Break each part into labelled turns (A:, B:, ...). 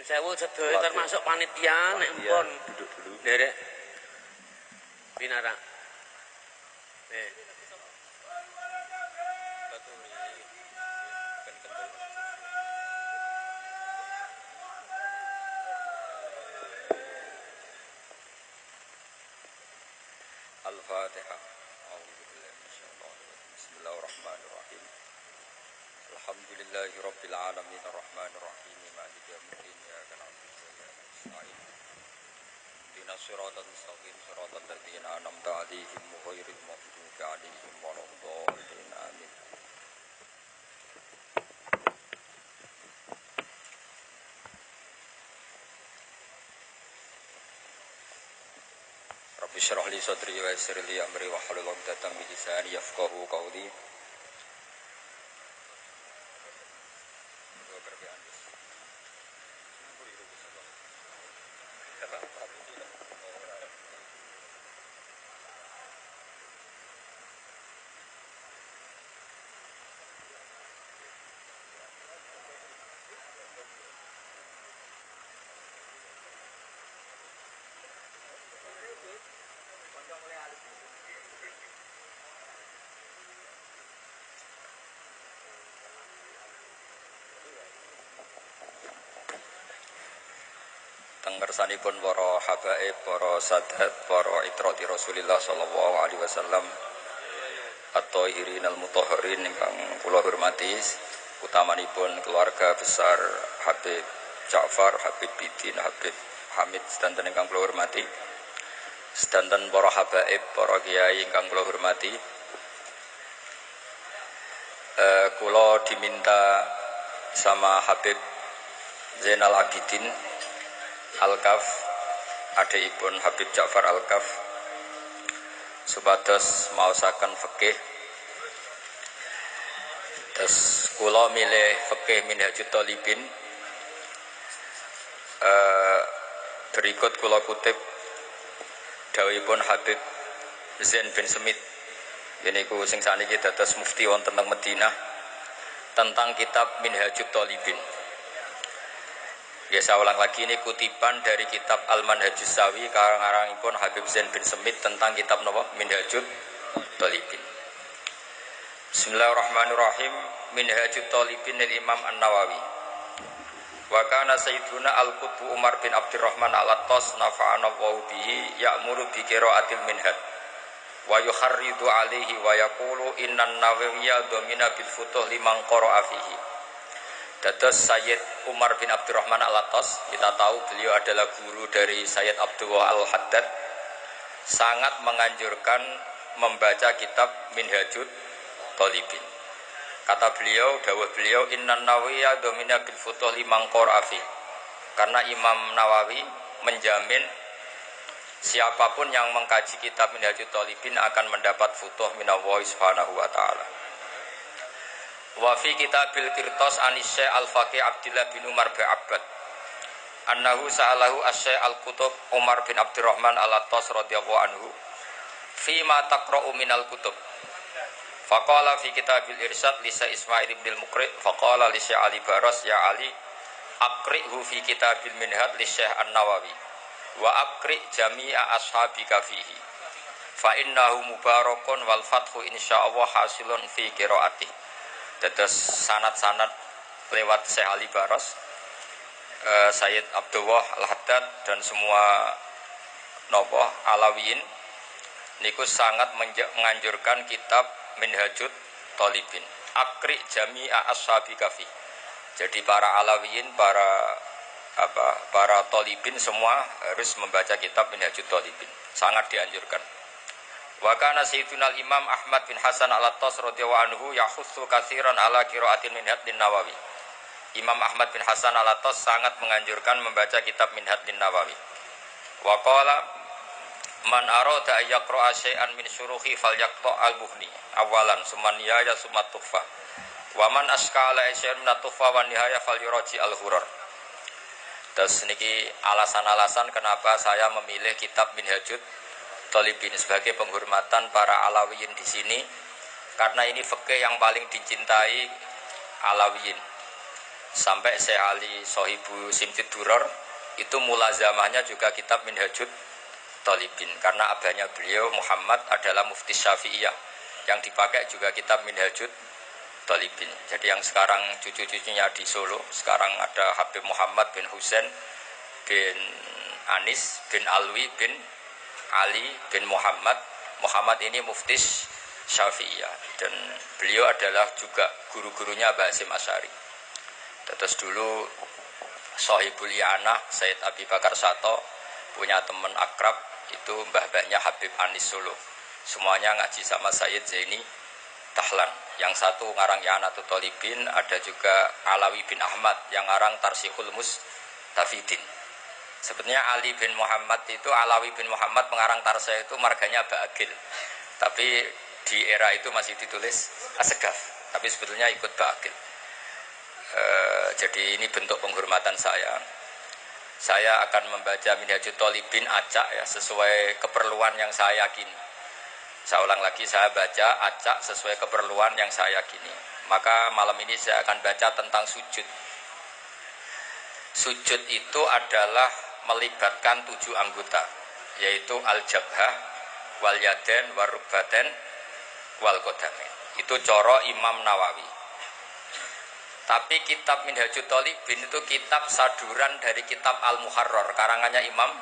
A: Sewu sedaya termasuk panitia nek pun
B: duduk dulu.
A: nderek pinara.
B: Al-Fatihah. Bismillahirrahmanirrahim. Alhamdulillahi rabbil alamin arrahmanir rahim maliki yaumiddin iyyaka na'budu wa iyyaka nasta'in. Ihdinas siratal mustaqim siratal ladzina an'amta 'alaihim ghairil maghdubi 'alaihim waladdallin. Amin. Rabbi shrah li sadri wa yassir li amri wa hlul 'uqdatam min lisani yafqahu qawli. Tenggersanipun para habaib, para sadat, para itrati Rasulillah sallallahu alaihi wasallam, at-thahirin al-mutahharin ingkang kula hormati, utamanipun keluarga besar Habib Ja'far, Habib Bidin, Habib Hamid sedanten ingkang kula hormati, sedanten para habaib, para kiai ingkang kula hormati. Kula diminta sama Habib Zainal Abidin Al-Kaf, adikipun Habib Ja'far Al-Kaf, supados maosaken fikih. Terus kula milih fikih Minhajut Thalibin. Berikut kula kutip dawuhipun Habib Zain bin Semit, yaiku sing saniki dados mufti wonten teng Madinah, tentang kitab Minhajut Thalibin. Ya, saya ulang lagi, ini kutipan dari kitab Al-Manhajus Sawi karanganipun Habib Zain bin Semit tentang kitab napa Minhajut Thalibin. Bismillahirrahmanirrahim. Minhajut Thalibin Imam An-Nawawi. Wa kana sayyiduna Al-Qutb Umar bin Abdurrahman Al-Attas nafa'ana Allahu bihi ya'muru bi qira'atil minhaj wa yukharridu alaihi wa yaqulu innan nawawiyya domina bil futuh liman qara'a fihi. Dados Sayyid Umar bin Abdurrahman Al-Attas, kita tahu beliau adalah guru dari Sayyid Abdullah Al-Haddad, sangat menganjurkan membaca kitab Minhajut Thalibin. Kata beliau, dawuh beliau, innan nawawiyya domina bil futuh liman qara'a fi. Karena Imam Nawawi menjamin siapapun yang mengkaji kitab Minhajut Thalibin akan mendapat futuh minallahi subhanahu wa ta'ala. Wa fi kitabil Qirtas an Syekh Al-Faqih Abdullah bin Umar bin Abbad annahu sa'alahu Syekh Al-Qutb Umar bin Abdurrahman Al-Attas radhiyallahu anhu fi ma taqra'u minal kutub. Faqala fi kitabil Irsyad li Syekh Ismail bin Muqri' faqala li Syekh Ali Baras ya Ali aqri'hu fi kitabil Minhaj li Syekh An-Nawawi wa aqri' jami'a ashabika fihi fa innahu mubarakun wal fathu insyaallah hasilun fi qiraatih. Dados sanad-sanad lewat Syekh Ali Baras, Sayyid Abdullah Al-Haddad dan semua nopo Alawiyin niku sangat menganjurkan kitab Minhajut Thalibin. Akri jami'a ashabika fi. Jadi para Alawiyin, para Thalibin semua harus membaca kitab Minhajut Thalibin. Sangat dianjurkan. Wa kana sayyiduna Imam Ahmad bin Hasan Al-Attas radhiyallahu anhu yakhussu katsiran ala qiraatil Minhaj lin-Nawawi. Imam Ahmad bin Hasan Al-Attas sangat menganjurkan membaca kitab Minhaj lin-Nawawi. Wa qala man arada ay yaqra'a syai'an min syuruhi falyaqta al-buhni awalan summa nihaya summa tuhfa. Wa man askala syai'an min tuhfa wa nihaya falyuraji al-hurar. Terus niki alasan-alasan kenapa saya memilih kitab Minhajut Thalibin sebagai penghormatan para Alawiyin di sini, karena ini fikih yang paling dicintai Alawiyin. sampai Syekh Ali Sohibu Simtid Duror itu mulazamahnya juga kitab Minhajut Thalibin, karena abahnya beliau Muhammad adalah mufti Syafi'iyah, yang dipakai juga kitab Minhajut Thalibin. Jadi yang sekarang cucu-cucunya di Solo, sekarang ada Habib Muhammad bin Husain bin Anis bin Alwi bin Ali bin Muhammad. Muhammad ini mufti Syafi'iyah dan beliau adalah juga guru-gurunya Mbah Hasyim Asy'ari. Terus dulu Sohibul I'anah Said Abi Bakar Sato punya teman akrab itu mbah-mbahnya Habib Anis Solo. Semuanya ngaji sama Sayyid Zaini Dahlan. Yang satu ngarang I'anatul Thalibin, ada juga Alawi bin Ahmad yang ngarang Tarsihul Mustafidin. Sebenarnya Ali bin Muhammad itu, Alawi bin Muhammad pengarang Tarsih itu marganya Ba'agil. Tapi di era itu masih ditulis Asegaf, tapi sebetulnya ikut Ba'agil. Jadi ini bentuk penghormatan saya. Saya akan membaca Minhajut Thalibin acak ya, sesuai keperluan yang saya yakini. Saya ulang lagi, saya baca acak sesuai keperluan yang saya yakini. Maka malam ini saya akan baca tentang sujud. Sujud itu adalah melibatkan 7 anggota, yaitu al-jabhah, wal yaden, wal rukbaten, wal qadamin. Itu coro Imam Nawawi. Tapi kitab Minhajut Thalibin itu kitab saduran dari kitab Al-Muharrar, karangannya Imam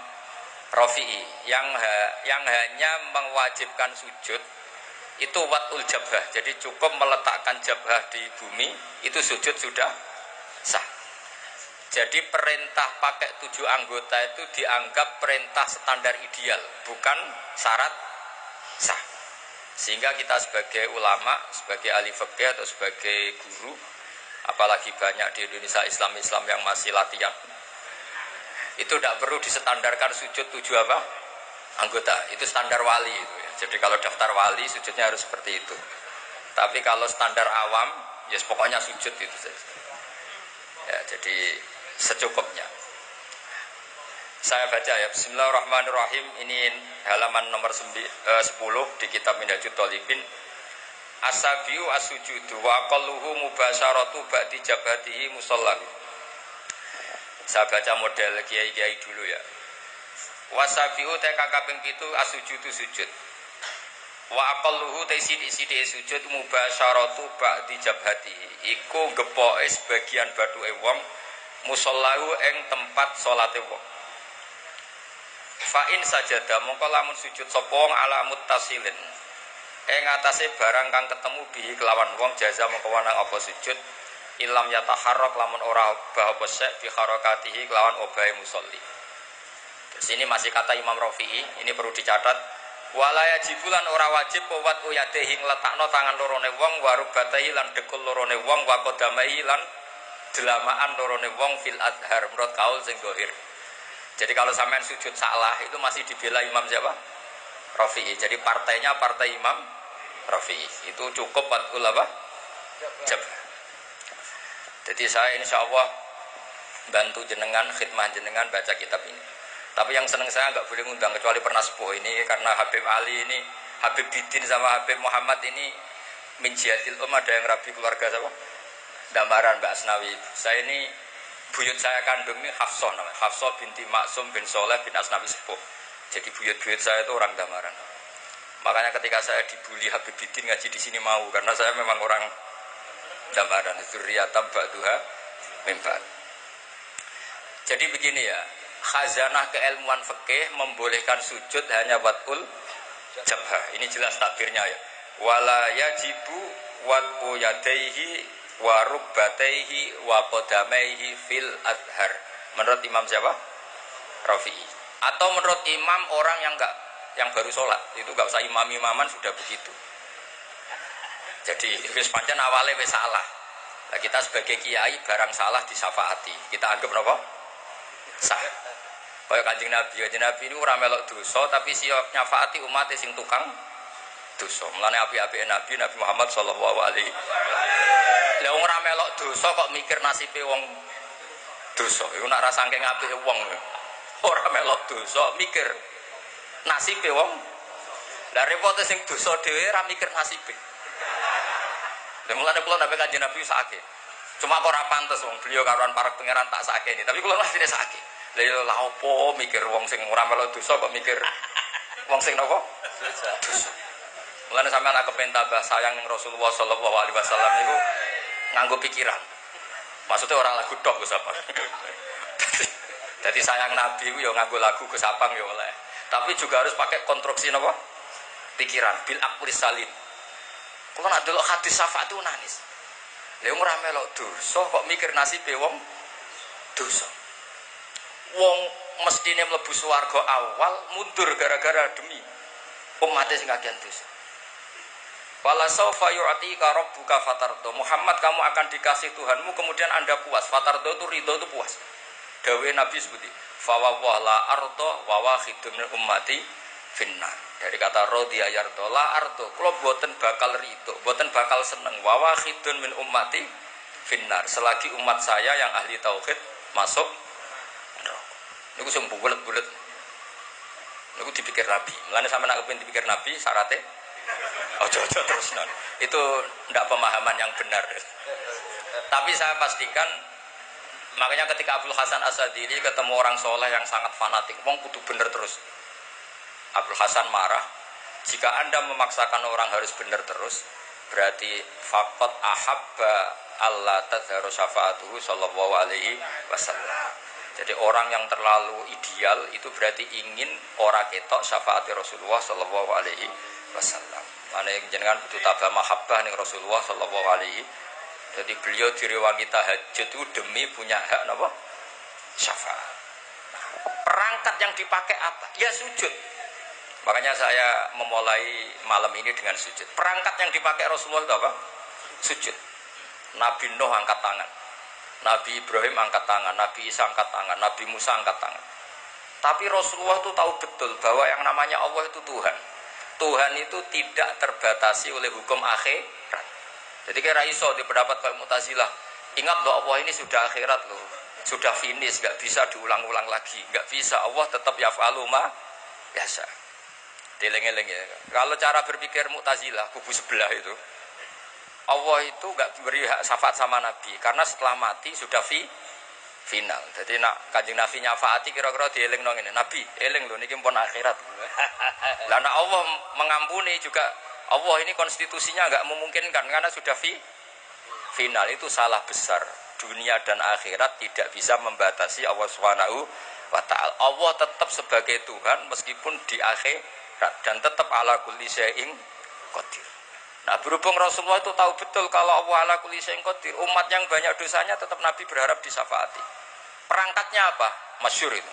B: Rafi'i, yang hanya mewajibkan sujud itu watul jabhah. Jadi cukup meletakkan jabhah di bumi, itu sujud sudah sah. Jadi perintah pakai 7 anggota itu dianggap perintah standar ideal, bukan syarat sah. Sehingga kita sebagai ulama, sebagai ahli fikih atau sebagai guru, apalagi banyak di Indonesia Islam yang masih latihan, itu tidak perlu distandarkan sujud 7 apa? Anggota. Itu standar wali itu ya. Jadi kalau daftar wali sujudnya harus seperti itu. Tapi kalau standar awam, ya pokoknya sujud itu saja. Ya, jadi secukupnya. Saya baca ya, Bismillahirrahmanirrahim. Ini halaman nomor 10 di kitab Minhajut Thalibin. Asabiu asujudu wa aqalluhu mubasyaratu ba'di jabhatihi musallahu. Saya baca model kiai-kiai dulu ya. Wasabiu te kaping 7 asujudu sujud. Wa aqalluhu te sithik-sithike sujud mubasyaratu ba'di jabhatihi. Iku gepoke sebagian bathuke wong musallahu ing tempat salate wong. Fa in sajada mongko lamun sujud sapa wong ala muttasilin. Atase barang kang ketemu bihi kelawan wong jaza mongko wanang apa sujud ilam yataharrak lamun ora obah apa sek bi harakatihi kelawan obahe musolli. Terus ini masih kata Imam Rafi'i, ini perlu dicatat. Wala yajibulan ora wajib wat uyadehi ngletakno tangan lorone wong warubatahi lan dekul lorone wong wa qadamaihi lan delamaan lorone wong fil adhar menurut kaul sing zahir. Jadi kalau sampean sujud salah itu masih dibela Imam siapa? Rafi'i. Jadi partainya partai Imam Rafi'i. Itu cukup watul apa? Jabah. Jadi saya insya Allah bantu jenengan, khidmah jenengan baca kitab ini. Tapi yang seneng saya nggak boleh ngundang kecuali pernah sepuh ini, karena Habib Ali ini, Habib Didin sama Habib Muhammad ini min jihatil ada yang rabi keluarga siapa? Damaran Mbak Asnawi. Saya ini buyut saya kandung ini Hafsah namanya. Hafsah binti Maksum bin Soleh bin Asnawi sepuh. Jadi buyut-buyut saya itu orang Damaran. Makanya ketika saya dibully Habib Didin ngaji di sini mau, karena saya memang orang Damaran. Dzurriyatam ba'duha min ba'd. Jadi begini ya, khazanah keilmuan fikih membolehkan sujud hanya watul jabhah. Ini jelas takbirnya ya. Wala yajibu watu yadaihi wa rubbataihi wa qadamaihi fil adhar. Menurut Imam siapa? Rafi'i. Atau menurut imam orang yang baru sholat, itu enggak usah imam-imaman sudah begitu. Jadi wis pancen awale wis salah. Nah, kita sebagai kiai barang salah disyafaati. Kita anggap napa? Sah. Kaya Kanjeng Nabi ini ora melok dosa tapi siap nyafaati umat sing tukang dosa. Mulane apik-apike Nabi Muhammad sallallahu alaihi wasallam. Lah ora melok dosa kok mikir nasibe wong dosa. Iku nek ora saking apike wong. Ora melok dosa mikir nasibe wong. Lah repote sing dosa dhewe ora mikir nasibe. Lah mulane kula nek Kanjeng Nabi sakake. Cuma kok ora pantes wong beliau karuan parek pangeran tak sakeni, tapi kula mestine sakit. Lah opo mikir wong sing ora melok dosa kok mikir wong sing napa? Dosa. Mulane sampean aku kepen tambah sayang ning Rasulullah sallallahu alaihi wasallam niku nganggo pikiran. Maksudnya orang lagu tok Gus Apang. Jadi sayang Nabi ku ya nganggo lagu Gus Apang ya oleh. Tapi juga harus pakai konstruksi napa? Pikiran bil aqlis salim. Kulo nak delok hadis syafaat itu nangis. Lha wong ora melok dosa kok mikir nasibe wong dosa. Wong mestine mlebu swarga awal mundur gara-gara demi umatnya sing kagian dosa. Wala saufa yu'tika rabbuka fatardo. Muhammad, kamu akan dikasih Tuhanmu kemudian Anda puas. Fatardo itu ridho itu puas. Dawe Nabi seperti fa wa la ardo wa wahidun min ummati finnar. Dari kata rodiya yardo la ardo. Kula boten bakal ridho, boten bakal seneng. Wa wahidun min ummati finnar. Selagi umat saya yang ahli tauhid masuk neraka. Niku sing bulet-bulet. Niku dipikir Nabi. Mulane sampeyan nak kepengin dipikir Nabi syaratnya ojo terus non. Itu tidak pemahaman yang benar. Tapi saya pastikan, makanya ketika Abdul Hasan As-Sadili ketemu orang soleh yang sangat fanatik, wong kudu bener terus. Abdul Hasan marah, jika Anda memaksakan orang harus bener terus, berarti faqat ahabba Allah tadharu syafa'atuhu sallallahu alaihi wasallam. Jadi orang yang terlalu ideal itu berarti ingin orang ketok syafaat Rasulullah sallallahu alaihi wasallam. Mane jenengan butuh tabah mahabbah ning Rasulullah sallallahu alaihi. Jadi beliau direwangi tahajud itu demi punya hak napa? Syafaat. Perangkat yang dipakai apa? Ya sujud. Makanya saya memulai malam ini dengan sujud. Perangkat yang dipakai Rasulullah itu apa? Sujud. Nabi Nuh angkat tangan. Nabi Ibrahim angkat tangan, Nabi Isa angkat tangan, Nabi Musa angkat tangan. Tapi Rasulullah itu tahu betul bahwa yang namanya Allah itu Tuhan. Tuhan itu tidak terbatasi oleh hukum akhirat. Jadi kira iso di pendapat kaum Mu'tazilah, ingat loh Allah ini sudah akhirat loh, sudah finish, nggak bisa diulang-ulang lagi, nggak bisa. Allah tetap yaf'alu ma biasa. Dileng-eleng ya. Kalau cara berpikir Mu'tazilah kubu sebelah itu, Allah itu nggak beri hak syafaat sama Nabi karena setelah mati sudah final. Jadi nak Kanjeng Nabi nyafaati kira-kira dieling nang ngene. Nabi, eling lho niki pun akhirat. Lah nek Allah mengampuni juga Allah ini konstitusinya enggak memungkinkan karena sudah final. Itu salah besar. Dunia dan akhirat tidak bisa membatasi Allah Subhanahu wa taala. Allah tetap sebagai Tuhan meskipun di akhirat dan tetap ala kulli syai'in qadir. Nah, berhubung Rasulullah itu tahu betul kalau Allah ala kulli syai'in qadir, umat yang banyak dosanya tetap Nabi berharap disyafaati. Perangkatnya apa? Masyhur itu.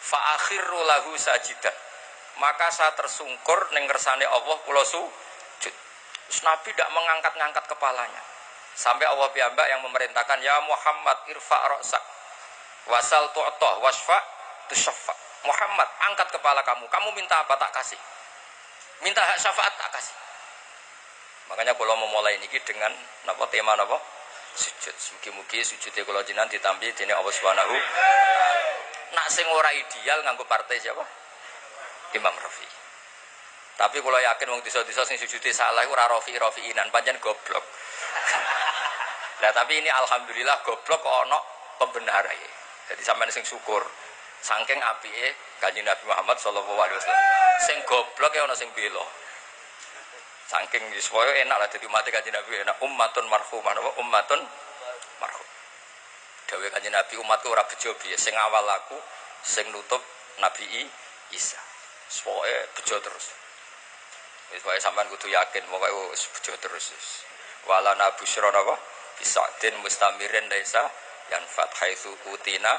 B: Fa akhiru lahu sajidan. Maka saya tersungkur ning kersane Allah kula sujud. Nabi tidak mengangkat-ngangkat kepalanya. Sampai Allah piyambak yang memerintahkan, ya Muhammad irfa' ra'sak wasal tu'tah wasfa' tusyaffa'. Muhammad, angkat kepala kamu. Kamu minta apa tak kasih. Minta hak syafaat tak kasih. Makanya kalau memulai ini dengan napa tema napa? Sujud. Mugi-mugi sujudnya kalau jenengan ditampi dening Allah Subhanahu. Nak sing ora ideal nganggo partai siapa? Imam Rafi. Tapi kalau yakin wong desa-desa sing sujudnya salah ora Rafi'inan pancen goblok. Nah, tapi ini alhamdulillah goblok kok ana pembenaran. Jadi sampeyan sing syukur. Saking apike Kanjeng Nabi Muhammad sallallahu alaihi wasallam. Sing goblok ya ana sing bela. Saking supaya enak lah dadi umat Kanjeng Nabi enak ummatun marhumah apa ummatun marhum. Dawuh Kanjeng Nabi umatku ora bejo piye sing awal aku sing nutup Nabi Isa. Supaya bejo terus. Wis wae sampean kudu yakin pokoke wis bejo terus. Wala nabusyra napa bisadin mustamirin laisa yanfat haitsu utina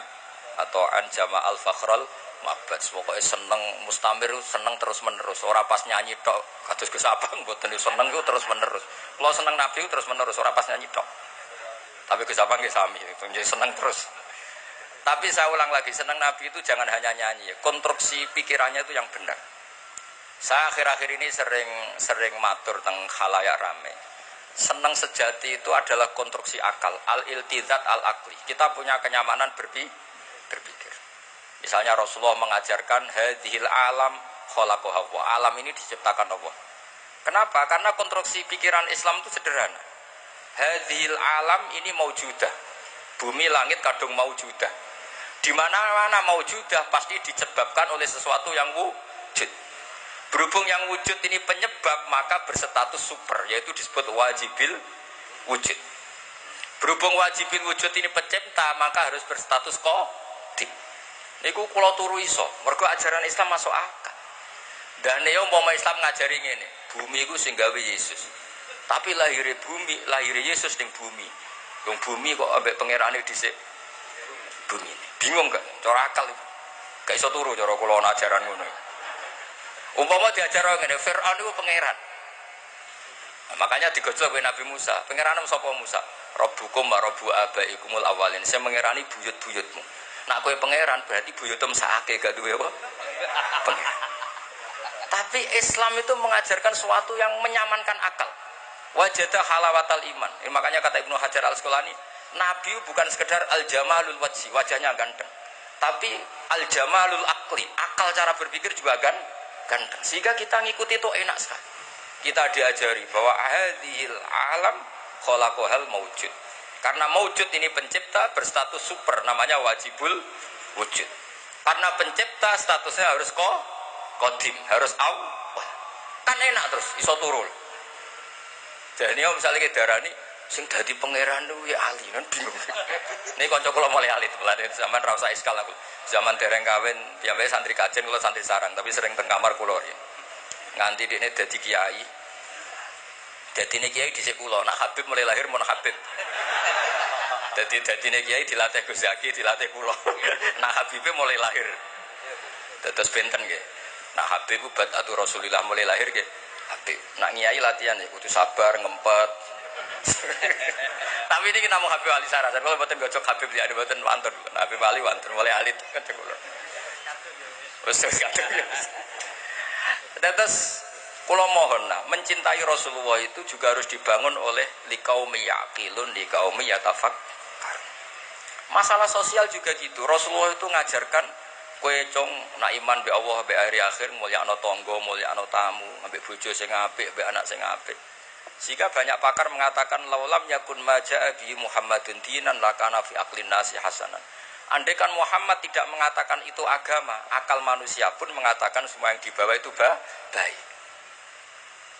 B: atau an jama'al fakhrul mabat. Pokoke seneng mustamir seneng terus menerus ora pas nyanyi tok kados Gus Abang mboten seneng ku terus menerus. Kula seneng Nabi terus menerus ora pas nyanyi tok. Tapi Gus Abang nggih sami jadi seneng terus. Tapi saya ulang lagi, seneng Nabi itu jangan hanya nyanyi, konstruksi pikirannya itu yang benar. Saya akhir-akhir ini sering matur teng khalayak rame. Seneng sejati itu adalah konstruksi akal, al-iltizat al-aqli. Kita punya kenyamanan berpikir. Misalnya Rasulullah mengajarkan hadhil alam khalaqaha wa. Alam ini diciptakan Allah. Kenapa? Karena konstruksi pikiran Islam itu sederhana. Hadhil alam ini maujudah. Bumi langit kadung maujudah. Di mana-mana maujudah pasti disebabkan oleh sesuatu yang wujud. Berhubung yang wujud ini penyebab, maka berstatus super, yaitu disebut wajibil wujud. Berhubung wajibil wujud ini pencipta, maka harus berstatus qadim. Niku kula turu iso, mergo ajaran Islam masuk akal. Dan yo umpama Islam ngajari ngene, bumi iku sing gawe Yesus. Tapi lahir Yesus ning bumi. Wong bumi kok ambek pangerane dhisik bumi. Bingung gak? Cara akal itu. Gak iso turu cara kula ana ajaran ngono. Umpama diajar ngene, Firaun iku pangeran. Nah, makanya digojlok oleh Nabi Musa. Pangeran sapa Musa? Rabbukum wa rabbu abaikumul awalin. Saya mengerani buyut-buyutmu. Nak kowe pangeran berarti buyutem sakake gak duwe apa? Pangeran. Tapi Islam itu mengajarkan sesuatu yang menyamankan akal. Wajada halawatal iman. Makanya kata Ibnu Hajar Al-Asqalani, Nabi bukan sekedar al-jamalul wajhi, wajahnya ganteng. Tapi al-jamalul akli, akal cara berpikir juga ganteng. Sehingga kita ngikuti itu enak sekali. Kita diajari bahwa hadhil alam khalaqahal maujud. Karena maujud ini pencipta berstatus super, namanya wajibul wujud. Karena pencipta statusnya harus qadim, harus awal. Kan enak terus iso turun. Jadi misalnya kita darani sing dadi pangeran kuwi ali kan bingung. Nih kanca kula mulai alit mulane zaman ra usah iskal aku. Zaman dereng kawin piyambake santri kajen kula santri sarang tapi sering teng kamar kula ya. Nganti dekne dadi kiai. Dadine kiai dhisik kula, nak Habib mulai lahir mon Habib. Dadine kiai dilatih Gus Zaki, dilatih kula. Nak Habibe mulai lahir. Dados benten nggih. Nak Habib badatu Rasulillah mulai lahir nggih. Habib. Nak kiai latihan ya kudu sabar, ngempet. Tapi ini namung Habib Ali Sarah. Kalau mboten gojok Habib ya mboten wonten. Habib Ali wonten mulai alit kan kula. Wis kadung ya. Terus kula mohon mencintai Rasulullah itu juga harus dibangun oleh liqaumi yaqilun liqaumi yatafakkar. Masalah sosial juga gitu. Rasulullah itu ngajarkan kowe cung nak iman be Allah be hari akhir mulyakno tangga, mulyakno tamu, ambek bojo sing apik, ambek anak sing apik. Sehingga banyak pakar mengatakan laulam yakun majaa bi Muhammadun dinan lakana fi aqlin nasi hasanan. Andai kan Muhammad tidak mengatakan itu agama, akal manusia pun mengatakan semua yang dibawa itu baik.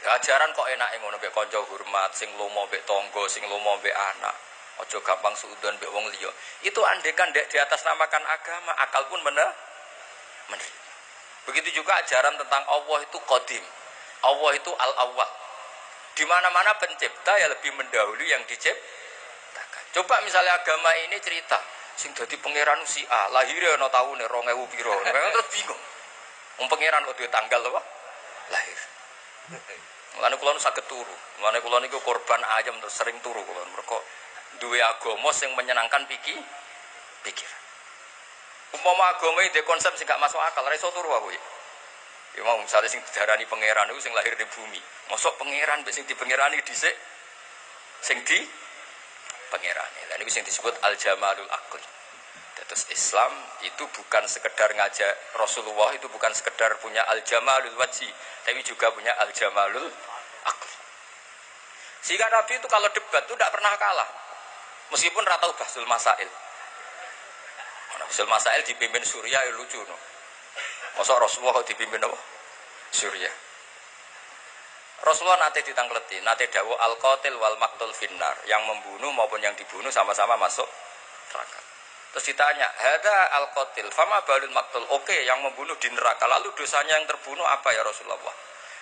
B: Ajaran kok enake ngono mbek kanca hormat, sing lomo mbek tangga, sing lomo mbek anak. Aja gampang suudon mbek wong liya. Itu andai kan di atas namakan agama, akal pun menerima. Begitu juga ajaran tentang Allah itu qadim. Allah itu al-awwal. Di mana-mana pencipta ya lebih mendahului yang diciptakan. Coba misalnya agama ini cerita sing dadi pangeran si A, lahire ana taune 2000 piro. Terus bingung. Wong pangeran kok duwe tanggal apa? Lahir. Mulane kula nu saged turu. Mulane kula niku korban ayam terus sering turu kula. Mergo duwe agama sing menyenangkan pikir. Umpama agama iki konsep sing gak masuk akal, ora iso turu aku ya. Ya mau misalnya sing diarani pangeran itu sing lahir di bumi. Mosok pangeran mbek sing dipangerani dhisik sing di pangerane. Lah niku sing disebut al-jamalul aqli. Terus Islam itu bukan sekedar ngajak Rasulullah itu bukan sekedar punya al-jamalul wajhi, tapi juga punya al-jamalul aqli. Sehingga Nabi itu kalau debat itu tidak pernah kalah. Meskipun ratau bahsul masail. Bahsul masail dipimpin Surya ya lucu no. Masa Rasulullah kok dipimpin apa? Surya. Rasulullah nate ditangkleti, nate dawuh al-qatil wal maqtul finnar, yang membunuh maupun yang dibunuh sama-sama masuk neraka. Terus ditanya, "Hada al-qatil, fama balul maqtul?" Oke, yang membunuh di neraka. Lalu dosanya yang terbunuh apa ya Rasulullah?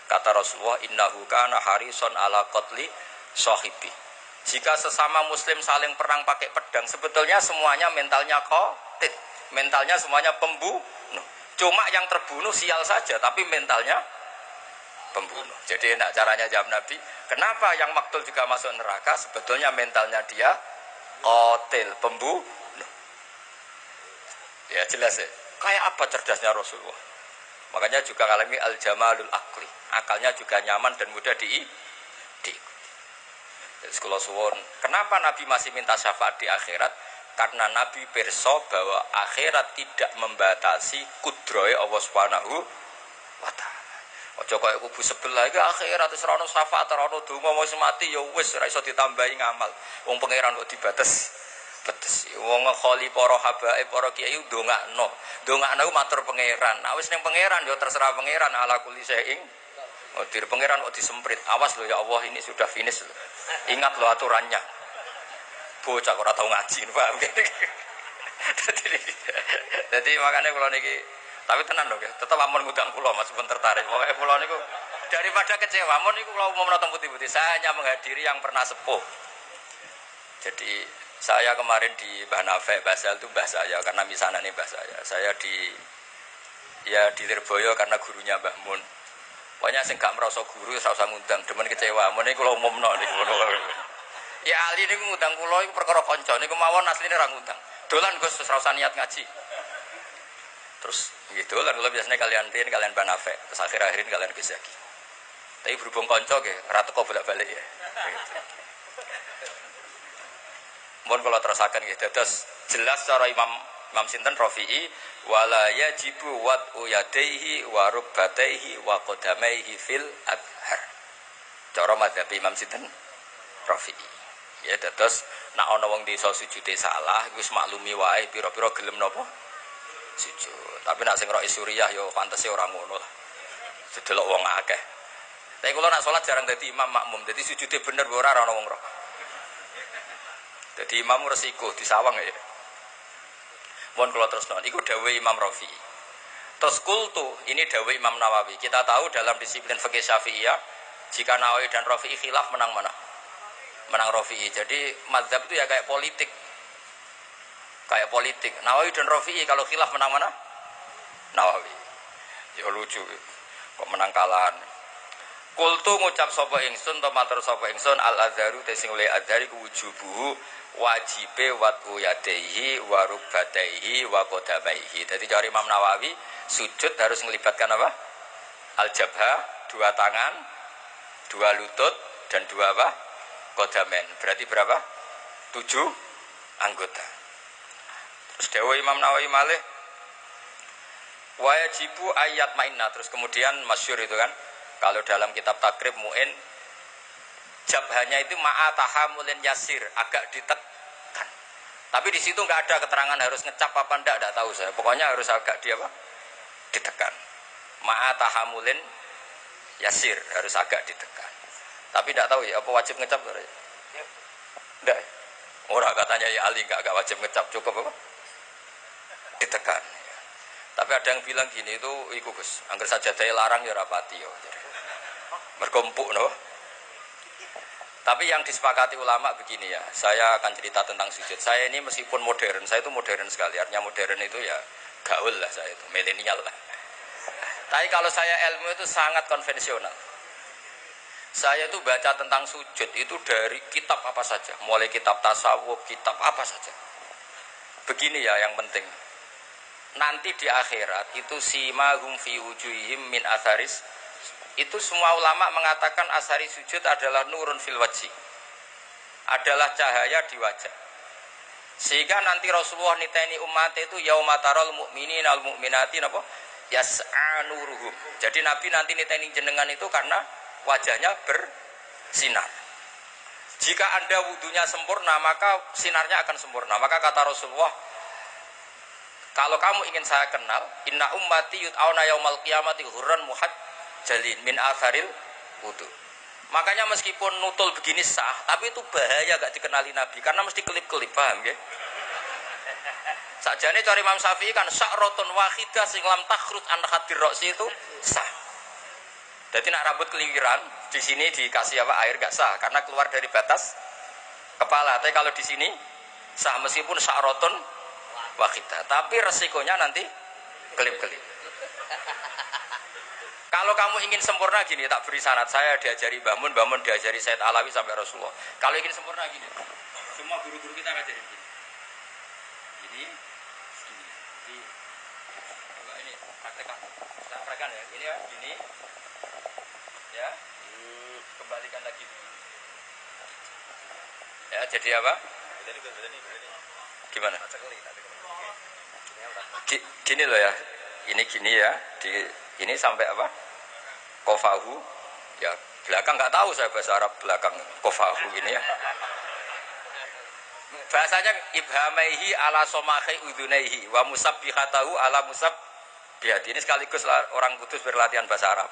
B: Kata Rasulullah, "Innahu kana harison ala qatli sahibi." Jika sesama muslim saling perang pakai pedang, sebetulnya semuanya mentalnya qatil. Mentalnya semuanya pembunuh. Cuma yang terbunuh sial saja, tapi mentalnya pembunuh. Jadi enak caranya jawab Nabi. Kenapa yang maktul juga masuk neraka? Sebetulnya mentalnya dia qatil, pembunuh. Ya jelas ya. Kayak apa cerdasnya Rasulullah? Makanya juga kalami al-jamalul aqli. Akalnya juga nyaman dan mudah diikuti. Jadi kula suwun, kenapa Nabi masih minta syafaat di akhirat? Karena Nabi pirsa bahwa akhirat tidak membatasi kudrohe Allah Subhanahu wa ta'ala. Aja kaya kubu sebelah iki akhirat wis ora ono syafaat, ora ono donga wis mati ya wis ora iso ditambahi ngamal. Wong pangeran kok dibates. Betes. Wong kholi para habaib, para kiai ndongakno. Ndongakno matur pangeran. Nah wis ning pangeran ya terserah pangeran ala kulli syai'in. Oh, dir pangeran kok disemprit. Awas lho ya Allah ini sudah finish lho. Ingat lho aturannya. Bocah ora tau ngaji, paham gitu. Jadi makanya kula niki tapi tenan lho, tetep amun ngundang kula Mas pun tertarik. Pokoke kula niku daripada kecewa, amun niku kula umum nonton putih-putih. Saya hanya menghadiri yang pernah sepuh. Jadi saya kemarin di Mbah Nafek, Basal itu mbah saya karena misalnya nih mbah saya. Saya di Lirboyo karena gurunya Mbah Mun. Pokoknya sing gak merasa guru ora usah ngundang, demen kecewa. Mun niku kula umumno niku. Ya ali niku ngundang kula iku perkara kanca niku mawon asline ora ngundang. Dolan Gus ora usah niat ngaji. Terus gitu lan kula biasanya kalian Rin, kalian Mbah Nafek, terus akhir-akhirin kalian Gus Zaki. Tapi berhubung kanca nggih, ora teko bolak-balik ya. Gitu. Mohon kalau terusakan gitu, terus jelas cara Imam Sinten Rafi'i wala yajibu wad'u yadaihi wa rukbataihi wa qadamaihi fil adhar. Cara madzhab Imam Sinten Rafi'i. Ya terus nek ana wong desa sujude salah wis maklumi wae pira-pira gelem napa sujud. Tapi nek sing roh Suriah ya pantese ora ngono lah. Sedelok wong akeh. Tapi kula nek salat jarang dadi imam makmum, dadi sujude bener ora ana wong roh. Jadi imam resiko disawang ya. Mohon kalau terus non, itu dawai Imam Rafi'i. Terus kultu, ini dawai Imam Nawawi. Kita tahu dalam disiplin fikih Syafi'iyah, jika Nawawi dan Rafi'i khilaf menang mana? Menang Rafi'i. Jadi mazhab itu ya kayak politik. Kayak politik. Nawawi dan Rafi'i kalau khilaf menang mana? Nawawi. Ya lucu. Kok menang kalahan. Kultu ngucap sapa ingsun to matur sapa ingsun al azharu te sing le azhari ku wujubu wajibe watu yadaihi wa rukbataihi wa qadamaihi. Jadi cari Imam Nawawi sujud harus melibatkan apa? Al jabha, dua tangan, dua lutut dan dua apa? Qadamen. Berarti berapa? 7 anggota. Terus dawuh Imam Nawawi malih wajibu ayat mainna, terus kemudian masyhur itu kan kalau dalam kitab Takrib Mu'in jabhanya itu ma'atahamulin yasir, agak ditekan. Tapi di situ nggak ada keterangan harus ngecap apa ndak tahu saya. Pokoknya harus agak ditekan. Ma'atahamulin yasir, harus agak ditekan. Tapi ndak tahu ya apa wajib ngecap ya? Ndak. Orang katanya ya Ali nggak wajib ngecap, cukup apa? Ditekan. Tapi ada yang bilang gini itu iku Gus, angger sajadah larang ya rapati yo. Berkumpul no. Tapi yang disepakati ulama begini ya, saya akan cerita tentang sujud. Saya ini meskipun modern, saya itu modern sekali. Artinya modern itu ya gaul lah saya itu, milenial lah. Tapi kalau saya ilmu itu sangat konvensional. Saya itu baca tentang sujud itu dari kitab apa saja, mulai kitab tasawuf, kitab apa saja. Begini ya yang penting. Nanti di akhirat itu simahum fi wujuhihim min atharis. Itu semua ulama mengatakan asari sujud adalah nurun fil wajhi, adalah cahaya di wajah. Sehingga nanti Rasulullah niteni umat itu yaumatarul mu'minin al mu'minatin apa yas'a nuruhum. Jadi Nabi nanti niteni jenengan itu karena wajahnya bersinar. Jika Anda wudunya sempurna maka sinarnya akan sempurna. Maka kata Rasulullah, kalau kamu ingin saya kenal, inna ummati yut'auna yaumal qiyamati hurran muhajjalin min atharil wudu. Makanya meskipun nutul begini sah, tapi itu bahaya gak dikenali Nabi karena mesti kelip-kelip, paham ya? Sakjane cari Imam Syafi'i kan sa'ratun wahidah sing lam takhrut an khadir ra'si itu sah. Jadi nak rambut keliwiran di sini dikasih apa air gak sah karena keluar dari batas kepala. Tapi kalau di sini sah meskipun sa'ratun wahidah, tapi resikonya nanti kelip-kelip. Kalau kamu ingin sempurna gini, tak beri sanad. Saya diajari Mbah Mun diajari Said Alawi sampai Rasulullah. Kalau ingin sempurna gini, semua guru-guru kita ngajarin gini. Ini, coba ini praktekkan ya. Ini ya, gini, ya, kembalikan lagi. Ya, jadi apa? Gimana? Gini loh ya, ini gini ya, ini sampai apa? kofahu, ya belakang nggak tahu saya bahasa Arab belakang kofahu ini ya. Bahasanya ibhamaihi ala somahi udunaihi wa musabbihatahu ala musabbihati. Ini sekaligus orang Kudus berlatihan bahasa Arab.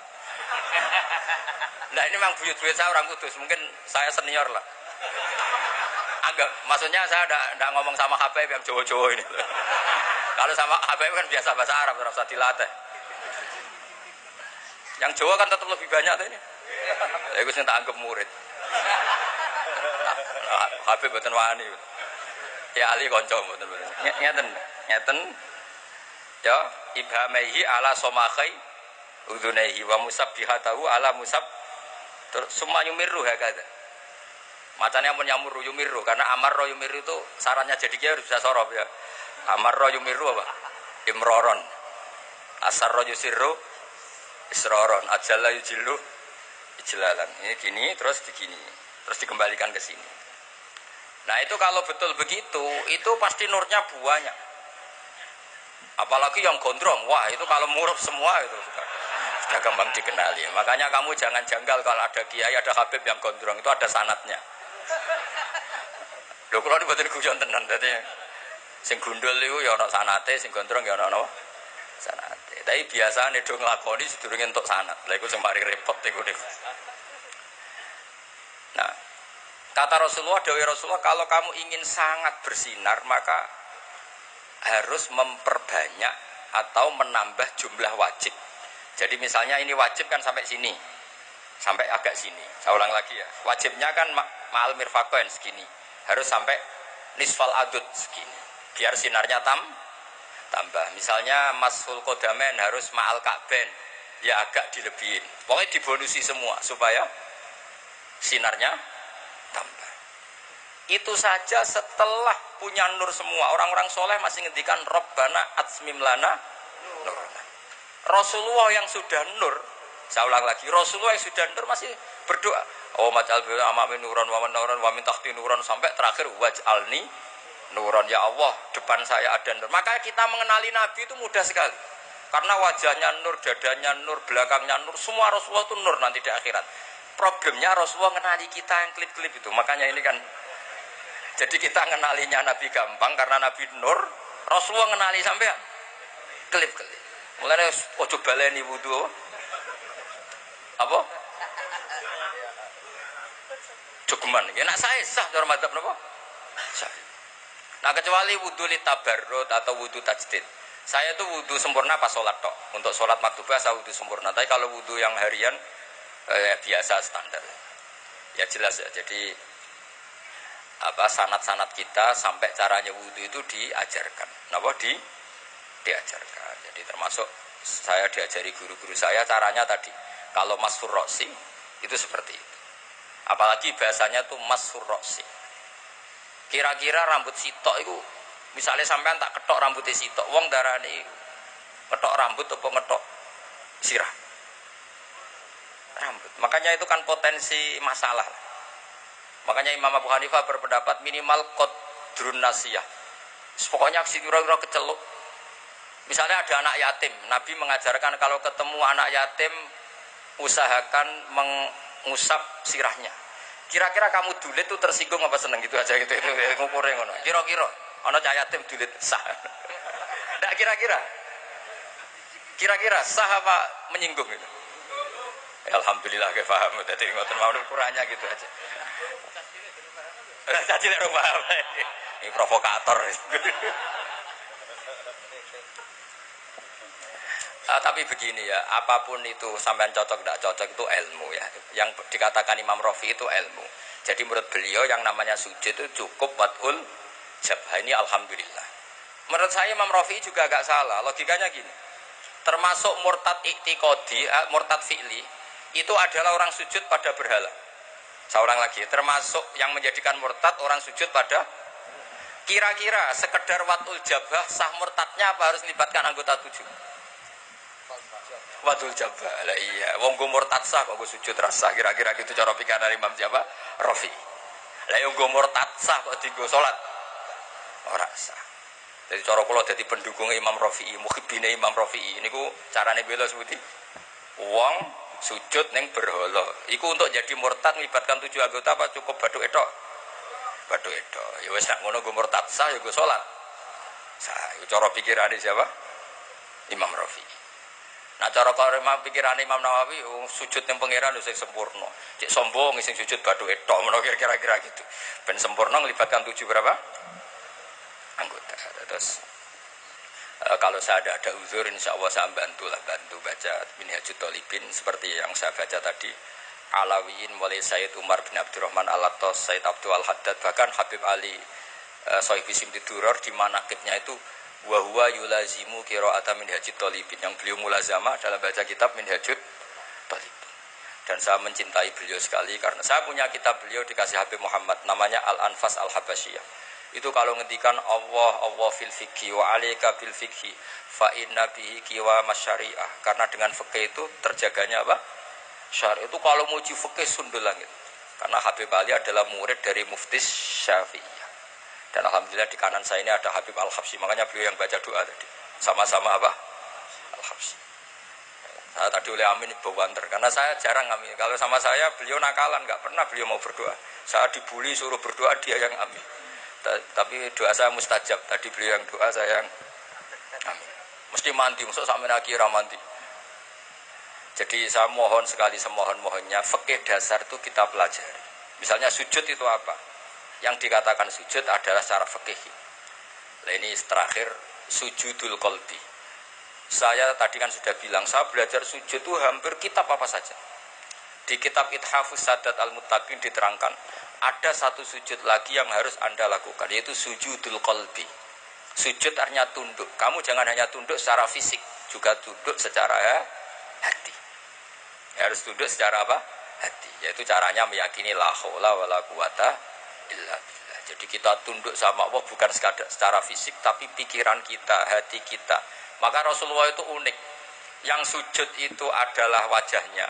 B: Nah ini memang buyut-buyut saya orang Kudus, mungkin saya senior lah. Agak, maksudnya saya tidak ngomong sama Habib yang Jawa-Jawa ini. Kalau sama Habib kan biasa bahasa Arab, harus dilatih. Yang Jawa kan tetap lebih banyak tuh ini. Ya gue tak anggap murid. Habib betul wani. Ya ali konco betul. Ngeten. Ya ibhamaihi ala somakai udunaihi wa musabbihatahu ala musab. Semua yumiru hakada. Macamnya pun yumiru karena amarro yumiru itu sarannya jadi dia harus bisa sorof ya. Amarro yumiru apa? Imroron. Asarro yusirru isroron. Ajalla yujilu ijlalan. Ini gini terus digini. Terus dikembalikan ke sini. Nah itu kalau betul begitu, itu pasti nurnya banyak. Apalagi yang gondrong, wah itu kalau murup semua itu sudah gampang dikenali. Makanya kamu jangan janggal kalau ada kiai, ada habib yang gondrong, itu ada sanatnya. Lho kalau dibuatin guyon tenan, jadi sing gundul itu ya ada sanate, sing gondrong ya ada sanate. Tapi biasa nih dong ngelakoni sedurungnya untuk sanat. Lah itu sembari repot itu. Nah, kata Rasulullah, dawai Rasulullah, kalau kamu ingin sangat bersinar maka harus memperbanyak atau menambah jumlah wajib. Jadi misalnya ini wajib kan sampai sini, sampai agak sini. Saya ulang lagi ya. Wajibnya kan ma'al mirfaqain segini, harus sampai nisfal adud segini. Biar sinarnya tambah. Misalnya masul kodamen harus ma'al ka'ben, ya agak dilebihin. Pokoknya dibonusi semua supaya sinarnya tambah. Itu saja setelah punya nur semua. Orang-orang soleh masih ngendikan Rabbana atsmim lana nurna. Rasulullah yang sudah nur, saya ulang lagi, Rasulullah yang sudah nur masih berdoa, oh maj'al bi amami nuran wa nuran wa min tahti nuran, sampai terakhir waj'alni nuran, ya Allah depan saya ada nur. Maka kita mengenali Nabi itu mudah sekali. Karena wajahnya nur, dadanya nur, belakangnya nur, semua Rasulullah itu nur nanti di akhirat. Problemnya Rasulullah mengenali kita yang klip-klip itu. Makanya ini kan, jadi kita mengenalinya Nabi gampang karena Nabi nur, Rasulullah mengenali sampai klip-klip. Mulanya ojo baleni wudu apa? Cukuman. Ya nak saya sah cara madzhab napa? Sah. Nah kecuali wudu li tabarrud atau wudu tajdid. Saya tuh wudu sempurna pas sholat tok. Untuk sholat maktubah saya wudu sempurna. Tapi kalau wudu yang harian biasa standar. Ya jelas ya. Jadi apa sanad-sanad kita sampai caranya wudu itu diajarkan. Napa diajarkan. Jadi termasuk saya diajari guru-guru saya caranya tadi. Kalau masfur roksi itu seperti itu. Apalagi bahasanya tuh masfur roksi. Kira-kira rambut sitok itu misalnya sampean tak ketok rambutnya sitok, wong darani ketok rambut atau ngetok sirah rambut. Makanya itu kan potensi masalah. Makanya Imam Abu Hanifah berpendapat minimal qadrun nasiyah. Pokoknya aksi kira-kira keceluk. Misalnya ada anak yatim, Nabi mengajarkan kalau ketemu anak yatim usahakan mengusap sirahnya. Kira-kira kamu dulit tuh tersinggung apa seneng gitu aja gitu itu ngukurnya ngono. Kira-kira ana cah yatim dulit sah. Ndak kira-kira sah apa menyinggung itu? Ya, alhamdulillah ke paham. Dadi ngoten mawon ukurannya gitu aja. Caci lek paham. Ini provokator. Tapi begini ya, apapun itu sampean cocok tidak cocok itu ilmu ya. Yang dikatakan Imam Rafi itu ilmu. Jadi menurut beliau yang namanya sujud itu cukup watul jabhah, ini alhamdulillah. Menurut saya Imam Rafi juga agak salah. Logikanya gini. Termasuk murtad i'tiqadi, murtad fi'li itu adalah orang sujud pada berhala. Saya ulang lagi, termasuk yang menjadikan murtad orang sujud pada, kira-kira sekedar watul jabhah sah murtadnya apa harus melibatkan anggota tujuh? Watul jabhah. Lah iya, wong go murtad sah kok go sujud rasa, kira-kira gitu cara pikiran Imam siapa? Rafi. Lah yo go murtad sah kok dienggo salat ora sah. Jadi cara kula dadi pendukung Imam Rafi'i, muhibbine Imam Rafi'i niku carane bela seperti wong Sujud ning berhala. Iku untuk jadi murtad melibatkan 7 anggota apa cukup bathuk etok? Bathuk etok. Ya wis nek ngono go murtad sah ya go salat. Sah, iku cara pikirane siapa? Imam Rafi'i. Nah cara pikiran Imam Nawawi sujud yang pangeran sing sempurna. Cek sombong sing sujud bathuk etok menawa kira-kira gitu. Ben sempurna melibatkan 7 berapa? Anggota. Terus kalau saya ada uzur insya Allah saya bantu baca Minhajut Thalibin seperti yang saya baca tadi. Alawiyin mulai Sayyid Umar bin Abdurrahman Al-Attas, Sayyid Abdul Al-Haddad, bahkan Habib Ali Sohibi Simtiduror di manakibnya itu wa huwa yulazimu qira'ata Minhajut Thalibin, yang beliau mulazamah dalam baca kitab Minhajut Thalibin. Dan saya mencintai beliau sekali karena saya punya kitab beliau dikasih Habib Muhammad namanya Al-Anfas Al-Habasyiyah. Itu kalau ngendikan Allah fil fikhi wa alaika bil fikhi fa inna bihi qiwa masyariah, karena dengan fikih itu terjaganya apa? Syariah. Itu kalau muji fikih sundul langit. Karena Habib Ali adalah murid dari Mufti Syafi'iyah. Dan alhamdulillah di kanan saya ini ada Habib Al-Habsyi, makanya beliau yang baca doa tadi. Sama-sama apa? Al-Habsyi. Saya tadi oleh Amin bawanter, karena saya jarang Amin. Kalau sama saya beliau nakalan, nggak pernah beliau mau berdoa. Saya dibully suruh berdoa, dia yang Amin. Tapi doa saya mustajab. Tadi beliau yang doa, saya yang Amin. Mesti mandi, maksud sampai akhirnya mandi. Jadi saya mohon sekali semohon-mohonnya, fikih dasar itu kita pelajari. Misalnya sujud itu apa? Yang dikatakan sujud adalah secara fikih. Nah ini terakhir sujudul qalbi. Saya tadi kan sudah bilang, saya belajar sujud itu hampir kitab apa saja. Di kitab Ithafus Sadat Al-Muttaqin diterangkan, ada satu sujud lagi yang harus Anda lakukan, yaitu sujudul qalbi. Sujud artinya tunduk. Kamu jangan hanya tunduk secara fisik, juga tunduk secara hati. Harus tunduk secara apa? Hati. Yaitu caranya meyakini la haula wala quwata illa billah. Jadi kita tunduk sama Allah bukan secara fisik, tapi pikiran kita, hati kita. Maka Rasulullah itu unik. Yang sujud itu adalah wajahnya.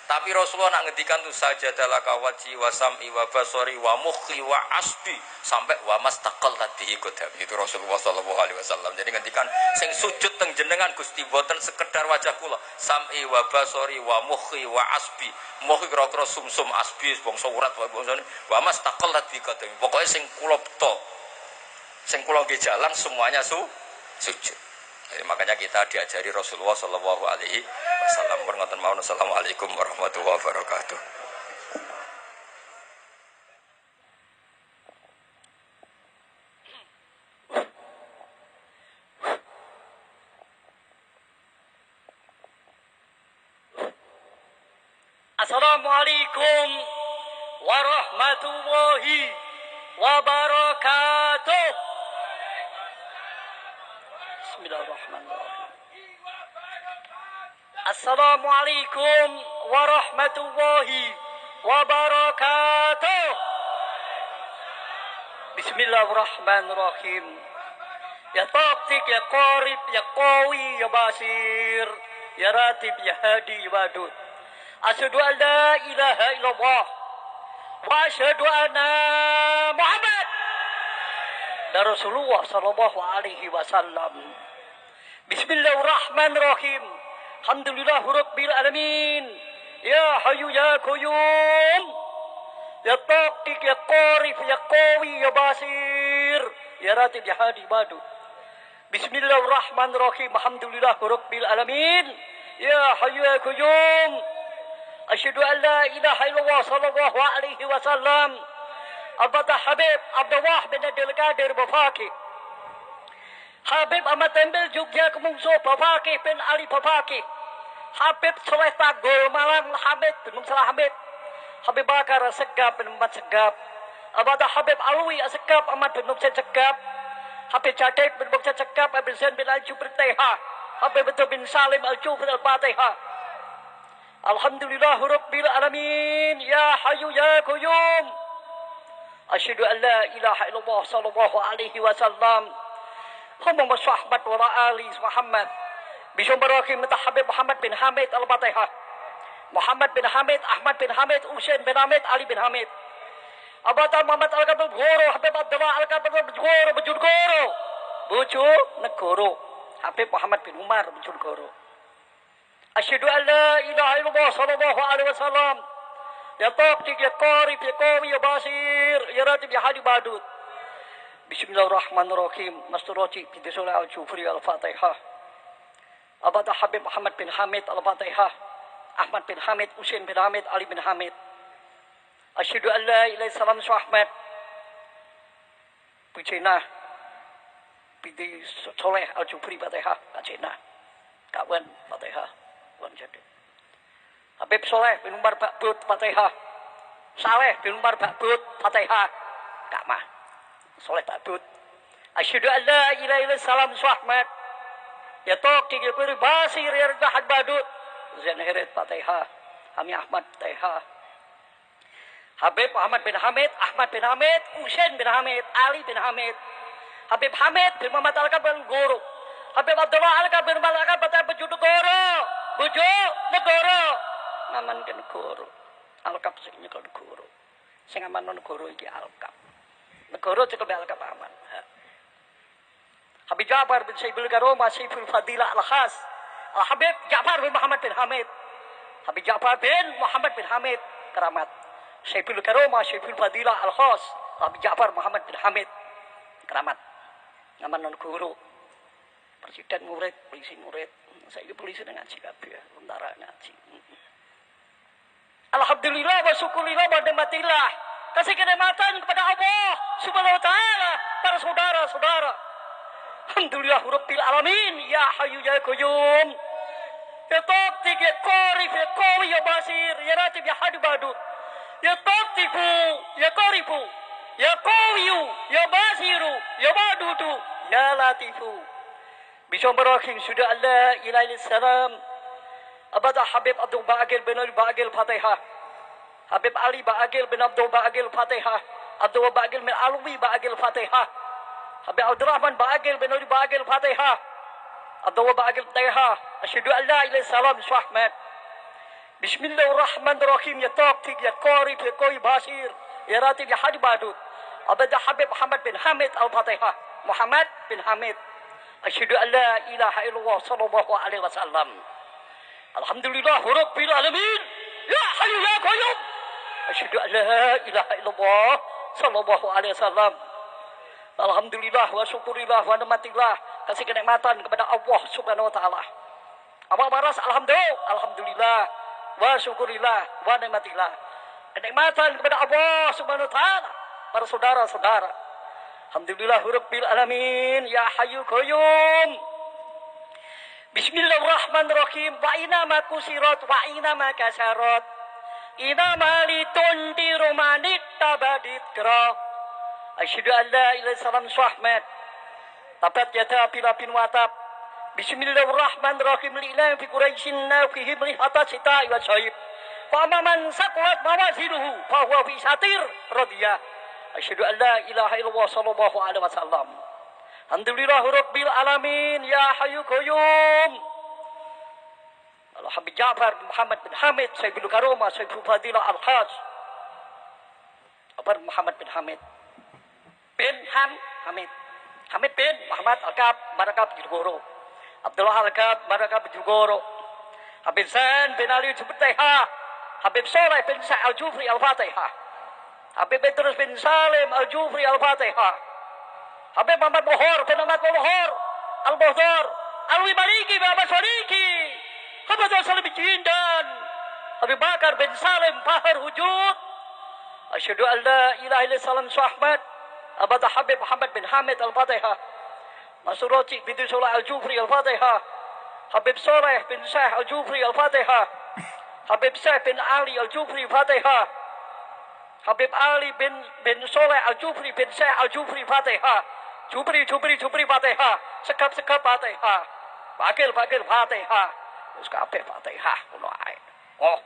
B: Tapi Rasulullah nak ngendikan tuh sajadalaka wajhi wa sam'i wa basari wa mukhi wa asbi sampai wa mastaqallat bihi qadam. Itu Rasulullah sallallahu alaihi wasallam. Jadi ngendikan sing sujud teng jenengan Gusti boten sekedar wajah kula, sam'i wa basari wa mukhi wa asbi. Mukhi kira-kira sumsum, asbi bangsa urat wa mastaqallat bihi qadam. Pokoke sing kula beto. Sing kula nggih jalan semuanya sujud. Jadi, makanya kita diajari Rasulullah Shallallahu Alaihi Wasallam. Assalamualaikum warahmatullahi wabarakatuh.
C: Assalamualaikum warahmatullahi wabarakatuh. Bismillahirrahmanirrahim. Assalamualaikum warahmatullahi wabarakatuh. Bismillahirrahmanirrahim. Ya Taqtik, ya Qarib, ya Qawi, ya Basir, ya Ratib, ya Hadi, ya Wadud. Asyhadu an la ilaha illallah wa asyhadu anna Muhammad Rasulullah sallallahu alaihi wasallam. Bismillahirrahmanirrahim. Alhamdulillahirabbil alamin. Ya Hayyu ya Qayyum. Ya Taqtik, ya Qarif, ya Qawi, ya Basir, ya Ratib, ya Hadi, Badu. Bismillahirrahmanirrahim. Alhamdulillahirabbil alamin. Ya Hayyu ya Qayyum. Asyhadu an la ilaha illallah sallallahu alaihi wasallam. Abada Habib Abdullah bin Abdul Qadir Bafaki. Habib Ahmad Tembel Jogja Kemungso Bafaki bin Ali Bafaki. Habib Soleh Tagol Malang Habib bin Salah Habib. Habib Bakar Segap bin Muhammad Segap. Abada Habib Alwi Segap Ahmad bin Hussein Segap. Habib Jadek bin Buksa Segap. Habib Zain bin Al-Jubri Teha. Habib Betul bin Salim Al-Jubri Al-Fatihah. Alhamdulillahirabbil alamin. Ya Hayyu ya Qayyum. Asyhadu an la ilaha illallah sallallahu alaihi wasallam. Allahumma sahbat wa ali Muhammad. Bismillahirrahmanirrahim. Habib Muhammad bin Hamid Al-Fatihah. Muhammad bin Hamid, Ahmad bin Hamid, Usain bin Hamid, Ali bin Hamid. Abata Muhammad Al-Kabir Goro, Habib Abdullah Al-Kabir Goro, Bujurgoro. Bojo Negoro. Habib Muhammad bin Umar Bujurgoro. Asyhadu an la ilaha illallah sallallahu alaihi wasallam. Ya Taqi ya Qarib ya Qawi ya Basir ya Ratib ya Hadi Badut. Bismillahirrahmanirrahim. Masturati binti Soleh Al-Jufri Al-Fatihah. Abad Habib Muhammad bin Hamid Al-Fatihah. Ahmad bin Hamid, Usain bin Hamid, Ali bin Hamid. Asyhadu an la ilaha illallah Ahmad. Bujena binti Soleh Al-Jufri Fatihah. Bujena kawan Fatihah. Kawan jadi. Habib Soleh bin Umar Bakbud Fatihah. Saleh bin Umar Bakbud Fatihah. Kamah. Soleh Bakbud. Asyhadu an la ilaha illallah Ahmad. Ya Taqi ya Qarib Basir ya Rahad Badut. Zanhirat Fatihah. Hami Ahmad Fatihah. Habib Muhammad bin Hamid, Ahmad bin Hamid, Usain bin Hamid, Ali bin Hamid. Habib Hamid bin Muhammad Al-Kabir Guru. Habib Abdullah Al-Kabir Malaka Batai Bujuk Negoro. Bujuk Negoro. Ngaman ke negoro. Al-Kab sing nyekel negoro. Sing aman negoro iki Al-Kab. Negoro cukup Al-Kab aman. Habib Ja'far bin Sayyidul Karomah Sayyidul Fadilah Al-Khas. Habib Ja'far bin Muhammad bin Hamid. Habib Ja'far bin Muhammad bin Hamid keramat. Sayyidul Karomah Sayyidul Fadilah Al-Khas. Habib Ja'far Muhammad bin Hamid keramat. Ngaman non guru. Presiden murid, polisi murid. Saya polisi dengan ngaji kabeh, tentara ngaji. Alhamdulillah wa syukurillah wa nikmatillah. Kasih kenikmatan kepada Allah Subhanahu wa taala para saudara-saudara. Alhamdulillah rabbil alamin ya hayyu ya qayyum. Ya Taqi ya Qarib ya Qawi ya Basir ya Ratib ya Hadi Badut. Ya Taqtifu ya Qaribu ya Qawiyu ya Basiru ya Badutu ya Latifu. Bismillahirrahmanirrahim. Sudah Allah ilaha illallah. Abad Habib Abdul Baqil bin Ali Baqil Fatihah. Habib Ali Baqil bin Abdul Baqil Fatihah. Abdul Baqil bin Alwi Baqil Fatihah. Habib Abdurrahman Baqil bin Ali Baqil Fatihah. Abdul Baqil Fatihah. Asyhadu an la ilaha illallah Ahmad. Bismillahirrahmanirrahim. Ya Taqi ya Qarib ya Qawi Basir ya Ratib ya Hadi Badut. Abad Habib Muhammad bin Hamid Al-Fatihah. Muhammad bin Hamid. Asyhadu an la ilaha illallah sallallahu alaihi wasallam. Alhamdulillah rabbil alamin. Ya hayyu ya qayyum. Asyhadu an la ilaha illallah sallallahu alaihi wasallam. Alhamdulillah wa syukurillah wa nikmatillah. Kasih kenikmatan kepada Allah Subhanahu wa taala. Apa baras alhamdulillah wa syukurillah wa nikmatillah. Kenikmatan kepada Allah Subhanahu wa taala para saudara-saudara. Alhamdulillah rabbil alamin ya hayyu qayyum. Bismillahirrahmanirrahim. Wa inama kusirat wa inama kasarat. Inama litundiru manik tabadikra. Asyhadu an la ilaha illallah Ahmad. Tabat yata pilapin watab. Bismillahirrahmanirrahim. Li'ila fi Quraisyin nafihim lihatat sita'i wa syahib. Fa man saqulat mawazinuhu fa huwa fi satir radiyah. Asyhadu an la ilaha illallah sallallahu alaihi wasallam. Alhamdulillah rabbil alamin ya hayyu qayyum. Habib Ja'far Muhammad bin Hamid Sayyidul Karomah Sayyidul Fadilah Al-Khas. Abad Muhammad bin Hamid bin Hamid. Hamid bin Muhammad Al-Kab Barakab Jurgoro. Abdullah Al-Kab Barakab Jurgoro. Habib Zain bin Ali Fatihah. Habib Soleh bin Sa'id Al-Jufri Al-Fatihah. Habib Idrus bin Salim Al-Jufri Al-Fatihah. Habib Muhammad Muhor bin Ahmad Muhor Al-Muhor Alwi Maliki bin Abbas Maliki. Habib Salim bin Jindan. Habib Bakar bin Salim Fahar Hujud. Asyhadu an la ilaha illallah Ahmad. Abad Habib Muhammad bin Hamid Al-Fatihah. Masurati bin Soleh Al-Jufri Al-Fatihah. Habib Soleh bin Syekh Al-Jufri Al-Fatihah. Habib Syekh bin Ali Al-Jufri Al-Fatihah. Habib Ali bin Soleh Al-Jufri bin Syekh Al-Jufri Fatihah. Jufri Fatihah. Sekap Fatihah. Bakil Fatihah. Terus kabeh Fatihah ngono ae. Oh,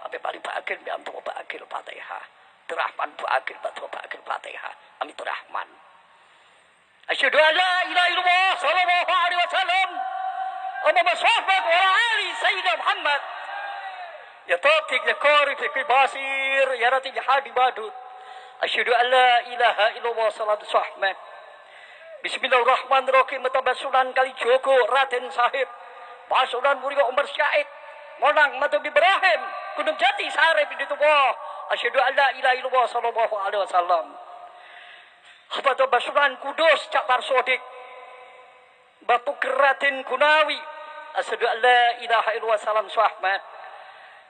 C: Habib Ali Bakil bin Abdul Bakil Fatihah. Rahman Bakil Fatihah. Amin Rahman. Asyhadu an la ilaha illallah sallallahu alaihi wasallam. Amma sahbat wa ali Sayyidina Muhammad. Ya Taqi ya Qarib ya Basir ya Ratib ya Hadi Badut. Asyhadu an la ilaha illallah sallallahu alaihi wasallam. Bismillahirrahmanirrahim. Sunan Kalijogo Raden Sahib. Pasunan Mulia Umar Syahid. monang madhab Ibrahim Gunung Jati sare biditullah asyhadu an la ilaha illallah sallallahu alaihi wasallam Habatu Basuran Kudus Cak Parsodik Batu Keratin Gunawi asyhadu an la ilaha illallah salam Ahmad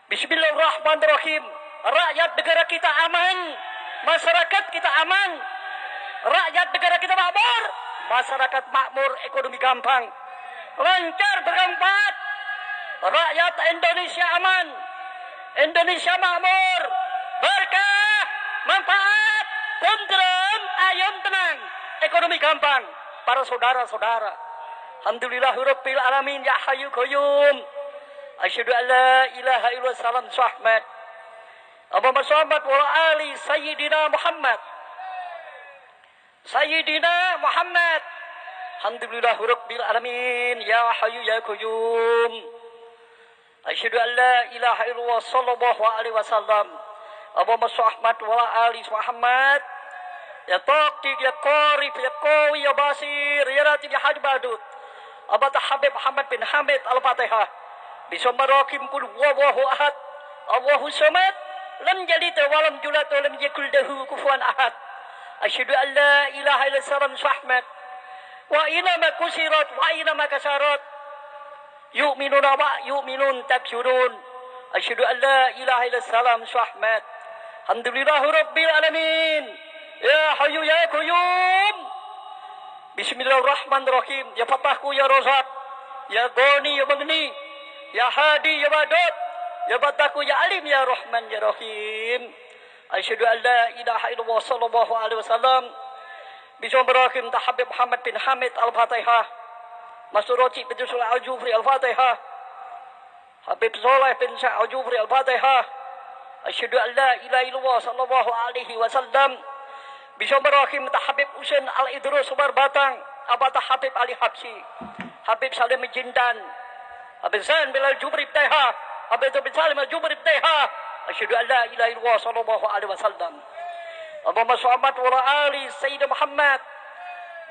C: Bismillahirrahmanirrahim rakyat negara kita aman masyarakat kita aman rakyat negara kita makmur masyarakat makmur ekonomi gampang lancar bermanfaat rakyat Indonesia aman Indonesia makmur berkah manfaat tenteram ayam tenang ekonomi gampang para saudara-saudara alhamdulillahirabbil alamin ya hayyu qayyum asyhadu an la ilaha illallah salam Ahmad Allahumma shalli wa ali sayyidina Muhammad Sayyidina Muhammad alhamdulillahirabbil alamin ya hayyu ya qayyum asyhadu an la ilaha illallah sallallahu alaihi wasallam Allahumma shalli wa ali Muhammad ya taqi ya qarib ya qawi ya basir ya latif ya hadi badut Abata Habib Muhammad bin Hamid Al-Fatihah bismillahirrahmanirrahim qul huwallahu ahad Allahu samad lam yalid wa lam yulad wa lam yakul lahu kufuwan ahad asyhadu an la ilaha illallah Ahmad wa inama kusirat wa inama kasarat yu'minuna wa yu'minun takfurun asyhadu an la ilaha illallah Ahmad alhamdulillahirabbil alamin ya hayyu ya qayyum bismillahirrahmanirrahim ya fatahku ya rozak ya goni ya magni ya hadi ya wadud ya bataku ya alim ya rahman ya rahim asyhadu an la ilaha illallah sallallahu alaihi wasallam bismillahirrahmanirrahim Habib Muhammad bin Hamid Al-Fatihah Masroci bin Sul Al-Jufri Al-Fatihah Habib Soleh bin Sa Al-Jufri Al-Fatihah asyhadu an la ilaha illallah sallallahu alaihi wasallam bismillahirrahmanirrahim Habib Husain Al-Idrus Umar Batang Abata Habib Ali Habsi Habib Salim Jindan Habib Zain bin Al-Jufri Al-Fatihah Habib bin Salim Al-Jufri Al-Fatihah asyhadu an la ilaha illallah sallallahu alaihi wasallam Allahumma shalli wa ali sayyidina Muhammad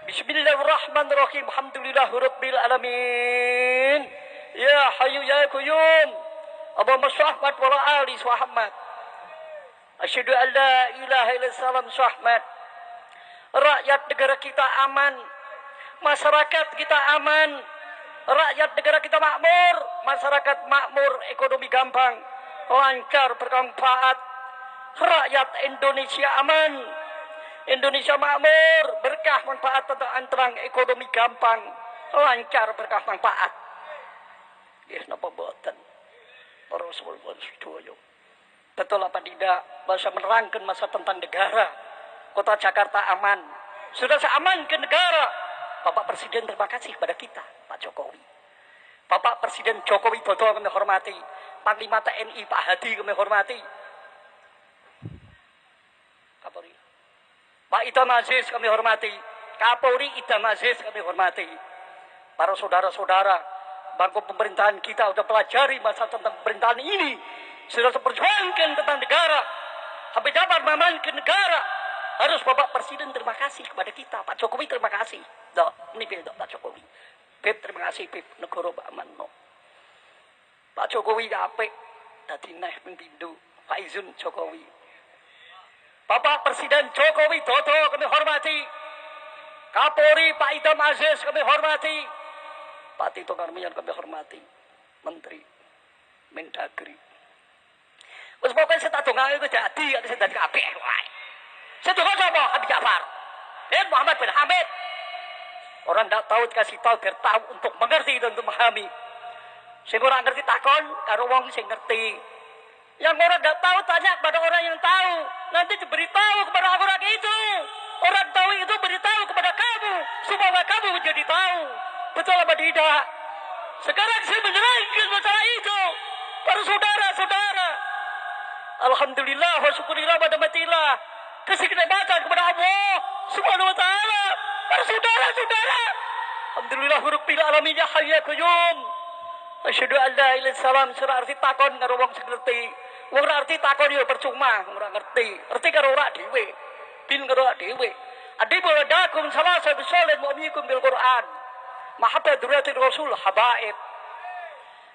C: bismillahirrahmanirrahim alhamdulillahirabbil alamin ya hayyu ya qayyum Allahumma shalli wa ali Muhammad asyhadu an la ilaha illallah Ahmad rakyat negara kita aman masyarakat kita aman rakyat negara kita makmur masyarakat makmur ekonomi gampang lancar bermanfaat rakyat Indonesia aman Indonesia makmur berkah manfaat terang ekonomi gampang lancar berkah manfaat ya napa boten para sahabat sedoyo betul apa tidak bahasa menerangkan masa tentang negara kota Jakarta aman sudah seamankan negara Bapak Presiden terima kasih kepada kita Pak Jokowi Bapak Presiden Jokowi Dodo kami hormati Panglima TNI Pak Hadi kami hormati Kapolri Pak Idam Aziz kami hormati Kapolri Idam Aziz kami hormati para saudara-saudara bangku pemerintahan kita sudah pelajari masa tentang pemerintahan ini sudah memperjuangkan tentang negara sampai dapat mengamankan negara harus Bapak Presiden terima kasih kepada kita Pak Jokowi terima kasih ini Pak Jokowi Beb terima kasih Beb negara aman no. Pak Jokowi apik dadi neh pindho Pak Izun Jokowi Bapak Presiden Jokowi Dodo kami hormati Kapolri Pak Idam Aziz kami hormati Pak Tito Karmian kami hormati Menteri Mendagri wis pokoke sing tak dongake iku dadi sing dadi kabeh wae sing donga sapa Habib Ja'far Muhammad bin Hamid orang tidak tahu dikasih tahu biar tahu untuk mengerti dan untuk memahami sing ora ngerti takon karo wong sing ngerti yang orang tidak tahu tanya kepada orang yang tahu nanti diberitahu kepada orang itu orang tahu itu beritahu kepada kamu supaya kamu menjadi tahu betul apa tidak sekarang saya menerangkan masalah itu para saudara-saudara alhamdulillah wa syukurillah wa damatillah kasih kenikmatan kepada Allah subhanahu wa ta'ala para saudara-saudara alhamdulillah rabbil alamin ya hayyu ya qayyum asyhadu an la ilaha illallah surah arti takon karo wong sing ngerti wong ora arti takon yo percuma wong ora ngerti karo ora dhewe bin karo ora dhewe adibu ladakum salasa bisolin mu'mikum bil Qur'an mahabbat duratil rasul habaib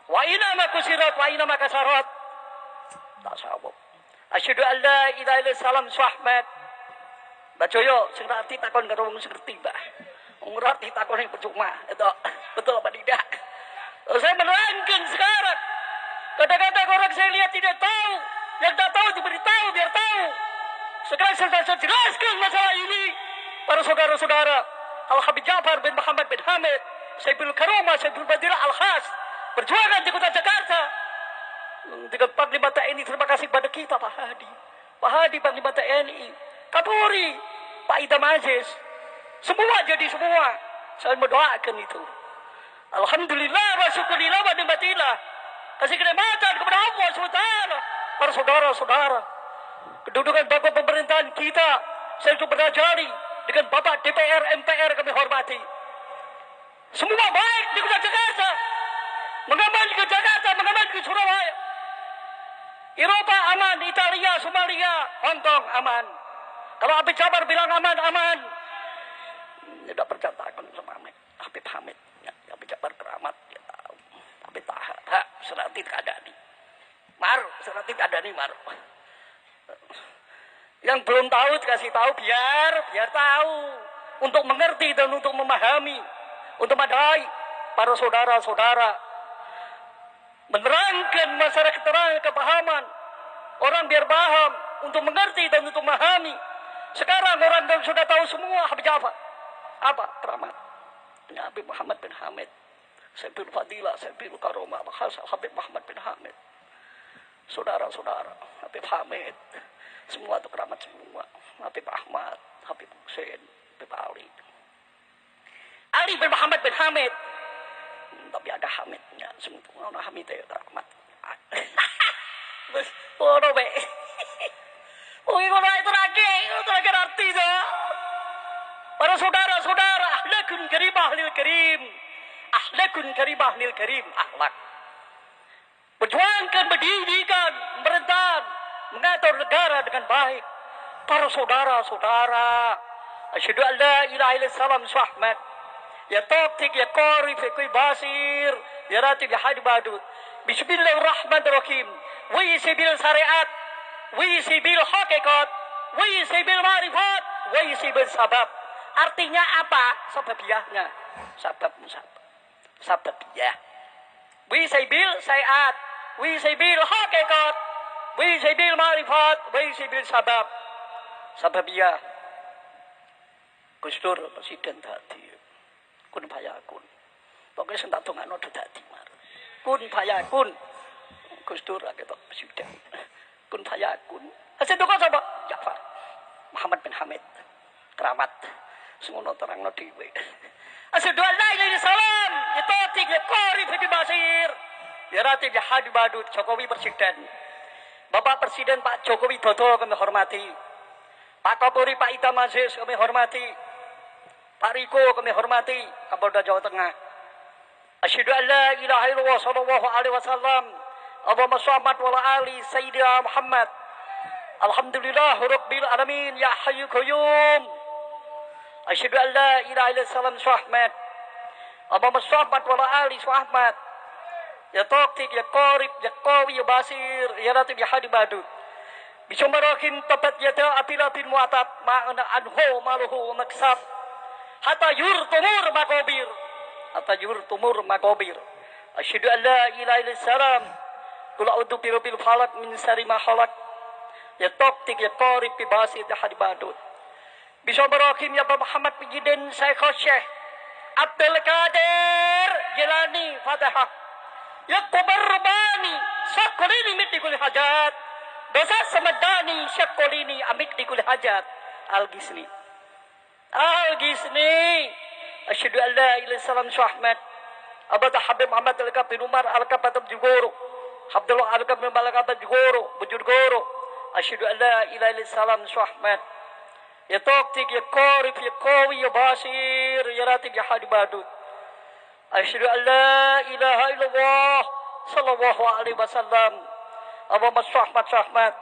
C: Wa inama kusirat wa inama kasarat. Tak sabuk. Asyhadu an la ilaha illallah salam Ahmad. Baca yo sing rati takon karo wong sing ngerti, Mbah. Wong rati takon yang percuma. Itu betul apa tidak? Saya menerangkan sekarang. Kadang-kadang orang saya lihat tidak tahu. Yang tak tahu diberitahu biar tahu. Sekarang saya jelaskan masalah ini. Para saudara-saudara. Al-Habib Ja'far bin Muhammad bin Hamid. Sayyidul Karomah, Sayyidul Badira Al-Khas. Berjuangan di kota Jakarta. Dengan Panglima TNI, terima kasih pada kita Pak Hadi. Pak Hadi Panglima TNI. Kapolri, Pak Idam Aziz. Semua jadi semua. Saya mendoakan itu. Alhamdulillah wa syukurillah wa nikmatillah. Kasih kenikmatan kepada Allah SWT. Para saudara-saudara. Kedudukan bapak pemerintahan kita. Saya itu berdajari. Dengan bapak DPR, MPR kami hormati. Semua baik di kota Jakarta. Mengaman ke Jakarta, mengaman ke Surabaya. Eropa aman, Italia, Somalia, Hong Kong aman. Kalau Habib Ja'far bilang aman, aman. Tidak percatakan sama Habib Hamid. Habib Ja'far keramat, dia tahu. Habib Taha, seratit kadani. Mar, seratit kadani mar. Yang belum tahu dikasih tahu biar tahu. Untuk mengerti dan untuk memahami. Untuk madai para saudara-saudara. Menerangkan masyarakat terang kepahaman. Orang biar paham. Untuk mengerti dan untuk memahami. Sekarang orang yang sudah tahu semua Habib Ja'far. Apa? Keramat. Ini Habib Muhammad bin Hamid. Sayyidul Fadilah, Sayyidul Karomah. Habib Muhammad bin Hamid. Saudara-saudara. Habib Hamid. Semua itu keramat semua. Habib Ahmad. Habib Hussein. Habib Ali. Ali bin Muhammad bin Hamid. Tapi ada Hamidnya. Semua orang Hamid itu keramat. Bodoh be. Oh, itu lagi arti dah. Para saudara-saudara, ahlakun karimah lil karim. Ahlakun karimah lil karim. Akhlak. Berjuangkan, mendidikan, pemerintahan, mengatur negara dengan baik. Para saudara-saudara, asyhadu an la ilaha illallah salam Ahmad. Ya Toptik, ya Korif, ya Kui Basir, ya Ratib, ya Hadi Badut. Bismillahirrahmanirrahim. Wisibil syariat, wisibil hakikat, wisibil marifat, wisibil sabab. Artinya apa? Sababiyahnya. Sababiyah. Wisibil syariat, wisibil hakikat, wisibil marifat, wisibil sabab. Sababiyah. Gus Dur presiden tadi. Kun fayakun. Pokoknya sentak dongakno dadi mar. Kun fayakun. Gus Dur ketok presiden. Kun fayakun. Hasil dongak sapa? Ja'far. Muhammad bin Hamid. Keramat. Semono terangno dhewe. Asyhadu an la ilaha illallah. Ya Toptik, ya Korif, ya Basir. Ya Ratib, ya Hadi Badut. Jokowi presiden. Bapak Presiden Pak Jokowi Dodo kami hormati. Pak Kapolri Pak Idam Aziz kami hormati. Pak Riko kami hormati. Kapolda Jawa Tengah. Asyhadu an la ilaha illallah sallallahu alaihi wasallam. Allahumma shalli ala ali sayyidina Muhammad. Alhamdulillah rabbil alamin ya hayyu qayyum. Asyhadu an la ilaha illallah salam Ahmad. Allahumma shalli ala ali Ahmad. Ya Toptik, ya Korib, ya Qawi, ya Basir, ya Ratib, ya Hadi Badut. Bismillahirrahmanirrahim tabat yada apila bin mu'atab ma'ana anhu maluhu wa maksab. Hatta yurtumur makobir. Hatta yurtumur makobir. Asyhadu an la ilaha illallah salam. Qul a'udzu birabbil falaq min syarri ma khalaq. Ya Toptik, ya Korib, ya Basir, ya Hadi Badut. Bismillahirrahmanirrahim ya Muhammad Pijidin Syekh Abdul Qadir Jilani Fatihah. Ya Kubarubani Syakolini mit dikul hajat. Dosa semadani Syakolini amit dikul hajat. Al-Gisni. Asyhadu an la ilaha illallah Ahmad. Abada Habib Muhammad Al-Kab bin Umar Al-Kabatab Jugoro. Abdullah Al-Kab bin Al-Kabatab Jugoro. Bujurgoro. Asyhadu an la ilaha illallah Ahmad. Ya Toptik, ya Korif, ya Qawi, ya Basir, ya Ratib, ya Hadi Badut. Asyhadu an la ilaha illallah sallallahu alaihi wasallam. Allahumma Ahmad.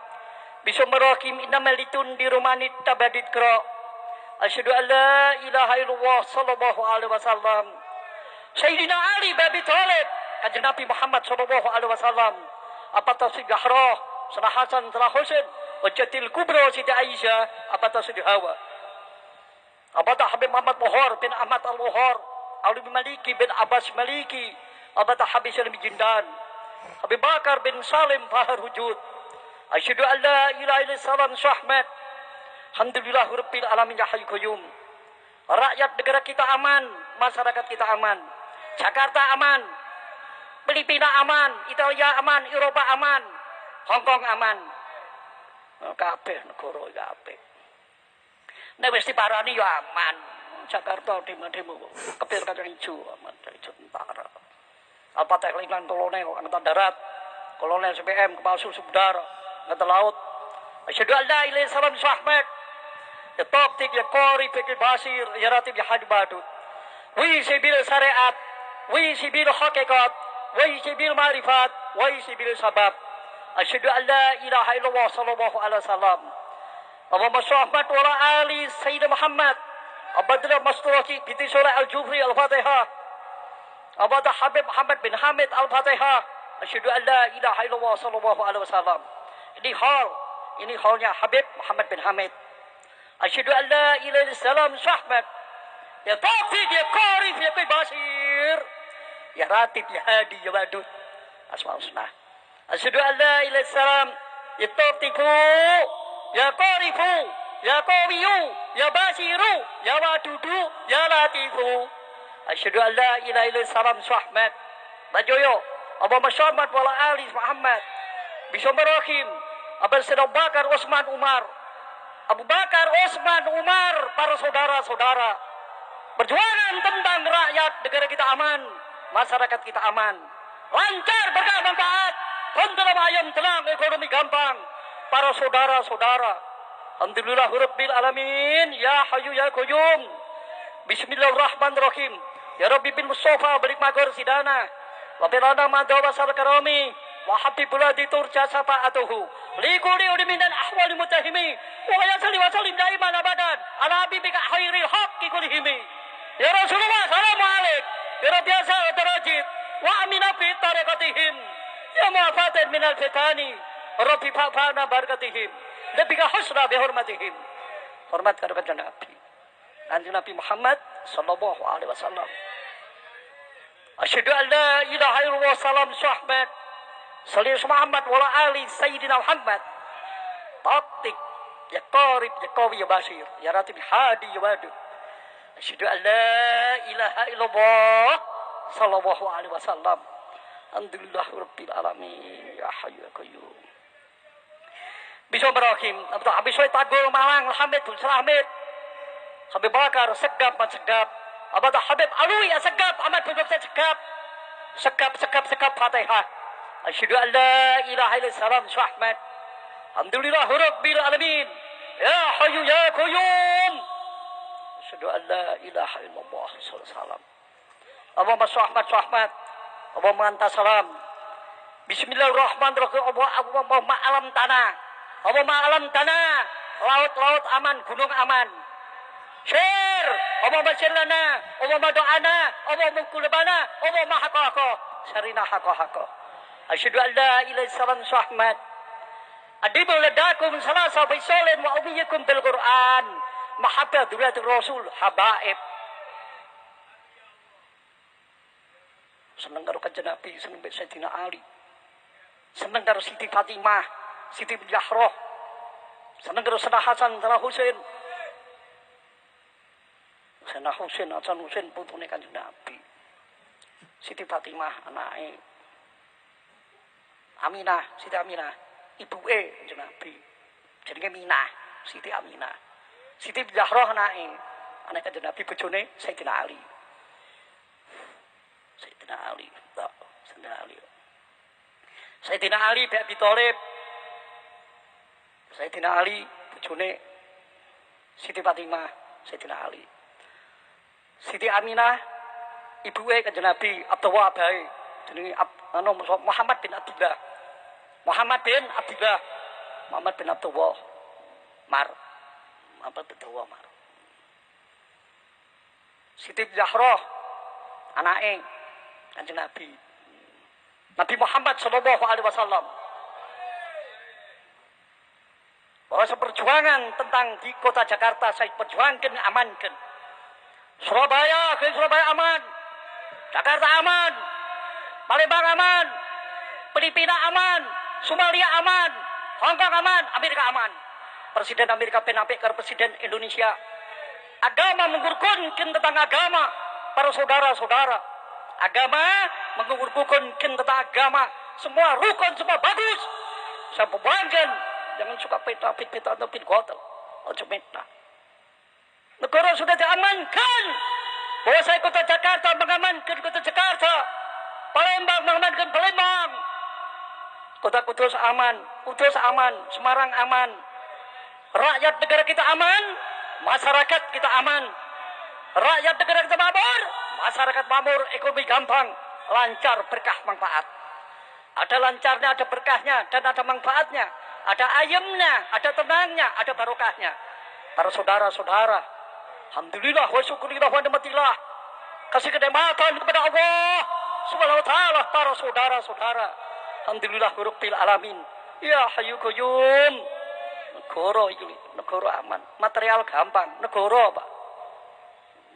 C: Bismillahirrahmanirrahim innamal litundirumanit tabadit qra. Asyhadu an la ilaha illallah sallallahu alaihi wasallam. Sayyidina Ali bin Abi Thalib kanjeng Nabi Muhammad sallallahu alaihi wasallam. Apatah Siti Zahra, Sayyidina Hasan, Sayyidina Husain, Hujjatul Kubra Siti Aisyah, apatah Siti Hawa. Apatah Habib Muhammad Muhor bin Ahmad Al-Muhor, Ali bin Maliki bin Abbas Maliki, apatah Habib Salim Jindan, Habib Bakar bin Salim Bahar Wujud. Asyhadu an la ilaha illallah Ahmad. Alhamdulillah rabbil alamin ya hayyu qayyum. Rakyat negara kita aman, masyarakat kita aman. Jakarta aman, Filipina aman, Italia aman, Eropa aman, Hongkong aman. Kabeh negara kabeh. Nek wis diparani ya aman. Jakarta demo-demo kepir kacang ijo aman dari tentara. Al-Fatih Lilan Kolonel Angkatan Darat, Kolonel CPM Kepala Subdar Angkatan Laut. Asyhadu an la ilaha illallah Ahmad. Ya Toptik, ya Qori, Fikir Basir, ya Ratib, ya Hadi Badut. Wi sibil syariat, wi sibil hakikat, wi sibil marifat, wi sibil sabab. Asyhadu an la ilaha illallah sallallahu alaihi wasallam. Allahumma shalli wa ala ali Sayyidina Muhammad. Abadullah Masturaki, binti Surah Al-Jufri Al-Fatihah. Abadah Habib Muhammad bin Hamid Al-Fatihah. Asyhadu an la ilaha illallah sallallahu alaihi wasallam. Ini halnya Habib Muhammad bin Hamid. Asyhadu an la ilaha illallah Ahmad. Ya Taufiq, ya Qari, ya Basir, ya Ratib, ya Hadi, ya Wadud. Asmaul Husna. Asyhadu an la ilaha illallah ya Taufiqu, ya Qarifu, ya Qawiyu, ya Basiru, ya Wadudu, ya Latifu. Asyhadu an la ilaha illallah Ahmad. Bajoyo, Allahumma shalli wa ala ali Muhammad. Bismillahirrahmanirrahim. Abang Sayyidina Bakar Utsman Umar. Abu Bakar, Utsman, Umar, para saudara-saudara. Perjuangan tentang rakyat, negara kita aman, masyarakat kita aman. Lancar, berkah, manfaat. Tenteram ayam, tenang, ekonomi gampang. Para saudara-saudara. Alhamdulillah, Rabbil Alamin. Ya Hayyu, Ya Qayyum. Bismillahirrahmanirrahim. Ya Rabbi bin Mustafa, balik magor sidana. Wabirana madawa sal karami. Wahabibullah diturja sapa'atuhu. Likuli udimin dan ahwali mutahimi. Wa yasalli wa salim daiman abadan. Ala habibika khairil haqqi kulihimi. Ya Rasulullah, salamu alaik. Ya Rabbi asa wa darajid. Wa amina fi tariqatihim. Ya mu'afatin minal fitani. Rabbi fa'fana barakatihim. Nabika husna bihormatihim. Hormat kepada Nabi. Nanti Nabi Muhammad sallallahu alaihi wasallam. Asyhadu an la ilaha illallah salam Ahmad. Salih Muhammad wala ali Sayyidina Muhammad. Taktik, ya Qarib, ya Qawi, ya Basir, ya Ratib, Hadi, ya Wadud. Asyhadu an la ilaha illallah sallallahu alaihi wasallam. Alhamdulillah rabbil alamin. Ya Hayyu Ya Qayyum. Bismillahirrahmanirrahim. Habis saya Tagul Malang Alhamdulillah Hamid. Habib Bakar segap segap. Abadah Habib Alwi segap amat pun segap. Segap Fatihah. Asyhadu an la ilaha illallah Ahmad. Alhamdulillah rabbil alamin. Ya Hayyu Ya Qayyum. Asyhadu an la ilaha illallah sallallahu alaihi wasallam. Allahumma Ahmad. Allahumma anta salam. Bismillahirrahmanirrahim. Allahumma alam tanah. Allahumma alam tanah. Laut aman, gunung aman. Syir. Allahumma syir lana. Allahumma do'ana. Allahumma kulabana. Allahumma haqqa. Syarina haqqa. Asyhadu an la ilaha illallah Ahmad. Adibu ladakum salasa bisolin wa umiyakum bil Qur'an. Mahabbah duratul Rasul habaib. Senang karo kanjeng Nabi, senang mbek Sayyidina Ali. Senang karo Siti Fatimah, Siti Zahra. Senang karo Sayyidina Hasan, Sayyidina Husain. Sayyidina Husain, Hasan Husain putune kanjeng Nabi. Siti Fatimah anake Aminah, Siti Aminah, ibuke kanjeng Nabi. Jenenge Minah, Siti Aminah. Siti Zahra anake anak kanjeng Nabi bojone Sayyidina Ali. Sayyidina Ali, Sayyidina Ali bin Abi Thalib. Sayyidina Ali bojone Siti Fatimah, Sayyidina Ali. Siti Aminah ibuke kanjeng Nabi Abdullah bae jenenge Muhammad bin Abdullah. Muhammad bin Abdullah Mar. Siti Zahra anake kanjeng Nabi. Nabi Muhammad sallallahu alaihi wasallam. Bahwa seperjuangan tentang di kota Jakarta saya perjuangkan, amankan. Surabaya aman. Jakarta aman. Palembang aman. Filipina aman. Somalia aman. Hong Kong aman. Amerika aman. Presiden Amerika penapik ke Presiden Indonesia. Agama mengukurkan tentang agama. Para saudara-saudara. Agama mengukurkan tentang agama. Semua rukun, semua bagus. Saya membanggakan. Jangan suka peta atau gotel. Ojo peta. Negara sudah diamankan. Bahwa saya kota Jakarta mengamankan kota Jakarta. Palembang mengamankan Palembang. Kota Kudus aman. Kudus aman. Semarang aman. Rakyat negara kita aman. Masyarakat kita aman. Rakyat negara kita makmur. Masyarakat makmur. Ekonomi gampang. Lancar, berkah, manfaat. Ada lancarnya, ada berkahnya, dan ada manfaatnya. Ada ayamnya, ada tenangnya, ada barokahnya. Para saudara-saudara, alhamdulillah wa syukurillah wa nikmatillah. Kasih kenikmatan kepada Allah Subhanahu wa taala, para saudara-saudara. Alhamdulillah rabbil alamin. Ya hayyu qayyum. Negara iki, negara aman. Material gampang, negara Pak.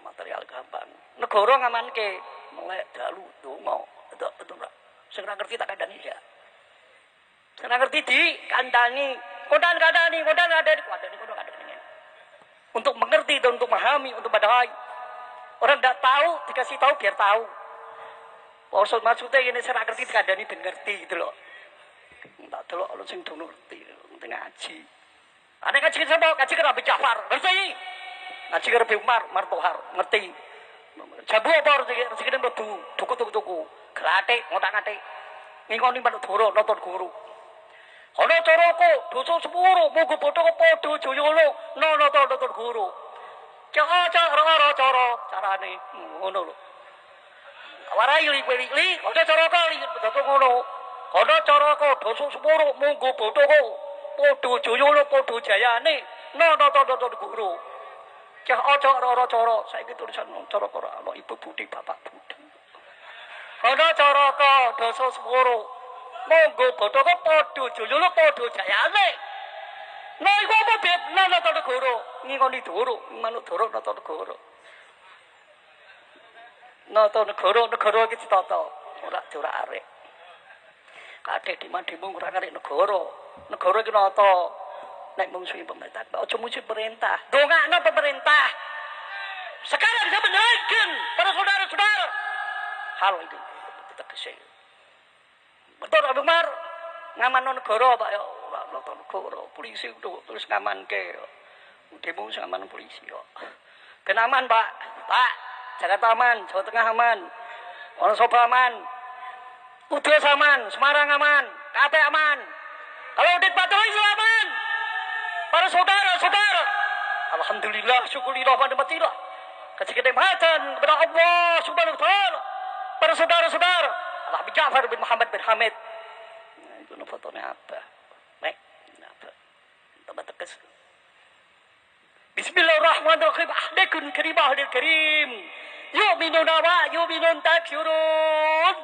C: Material gampang. Negara ngamanke melek dalu donga. Betul Pak. Sing ora ngerti tak kandhani ya. Karena ngerti di kandani, kandani. Untuk mengerti dan untuk memahami, untuk padahal orang tidak tahu dikasih tahu biar tahu. Maksudnya ini saya ngerti kandani ben ngerti gitu loh. Tak delok orang sing do ngerti, ngaji. Ada ngaji ke sapa? Ngaji ke Nabi Ja'far, ngerti? Ngaji ke Nabi Umar, Martohar, ngerti? Jabu apa rezeki mlebu, tuku. Glathik, ngotak-ngatik. Ngingoni manuk doro, nonton guru. Ana caraka dosa sepuro muga padha padha jayana nonton guru. Cara carane ngono lho. Warai li ana caraka li dadi ngono. Ana caraka dosa sepuro muga padha jayana padha jayane nonton guru. Cara saiki tulisan caraka ana ibu budi bapak budi. Ana caraka dosa sepuro monggo padha jayana padha jayane. Nah iku apa beb nata negara ngingoni doro manuk doro nata negara. Nata negara iki ditata ora arek. Kadhe demo ora arek negara. Negara iki nata nek mungsuhi pemerintah. Aja musuhi pemerintah. Dongakno pemerintah. Sekarang saya menaikkan para saudara-saudara hal itu tegese. Betul Pak Umar, ngamanno negara Pak ya, ora negara, polisi terus ngamanke. Demo ngaman polisi kok. Ben aman Pak. Pak, Jakarta aman, Jawa Tengah aman. Wonosobo aman. Kudus aman, Semarang aman, kabeh aman. Kalau Udik Batu itu aman. Para saudara-saudara, alhamdulillah, syukurillah wa nikmatillah. Kasih kenikmatan kepada Allah Subhanahu wa taala. Para saudara-saudara, Nabi Ja'far bin Muhammad bin Hamid. Nah, itu fotonya apa? Baik, apa? Tambah tegas. Bismillahirrahmanirrahim. Ahdekun karimah lil karim. Yu'minuna wa yu'minun taksyurun.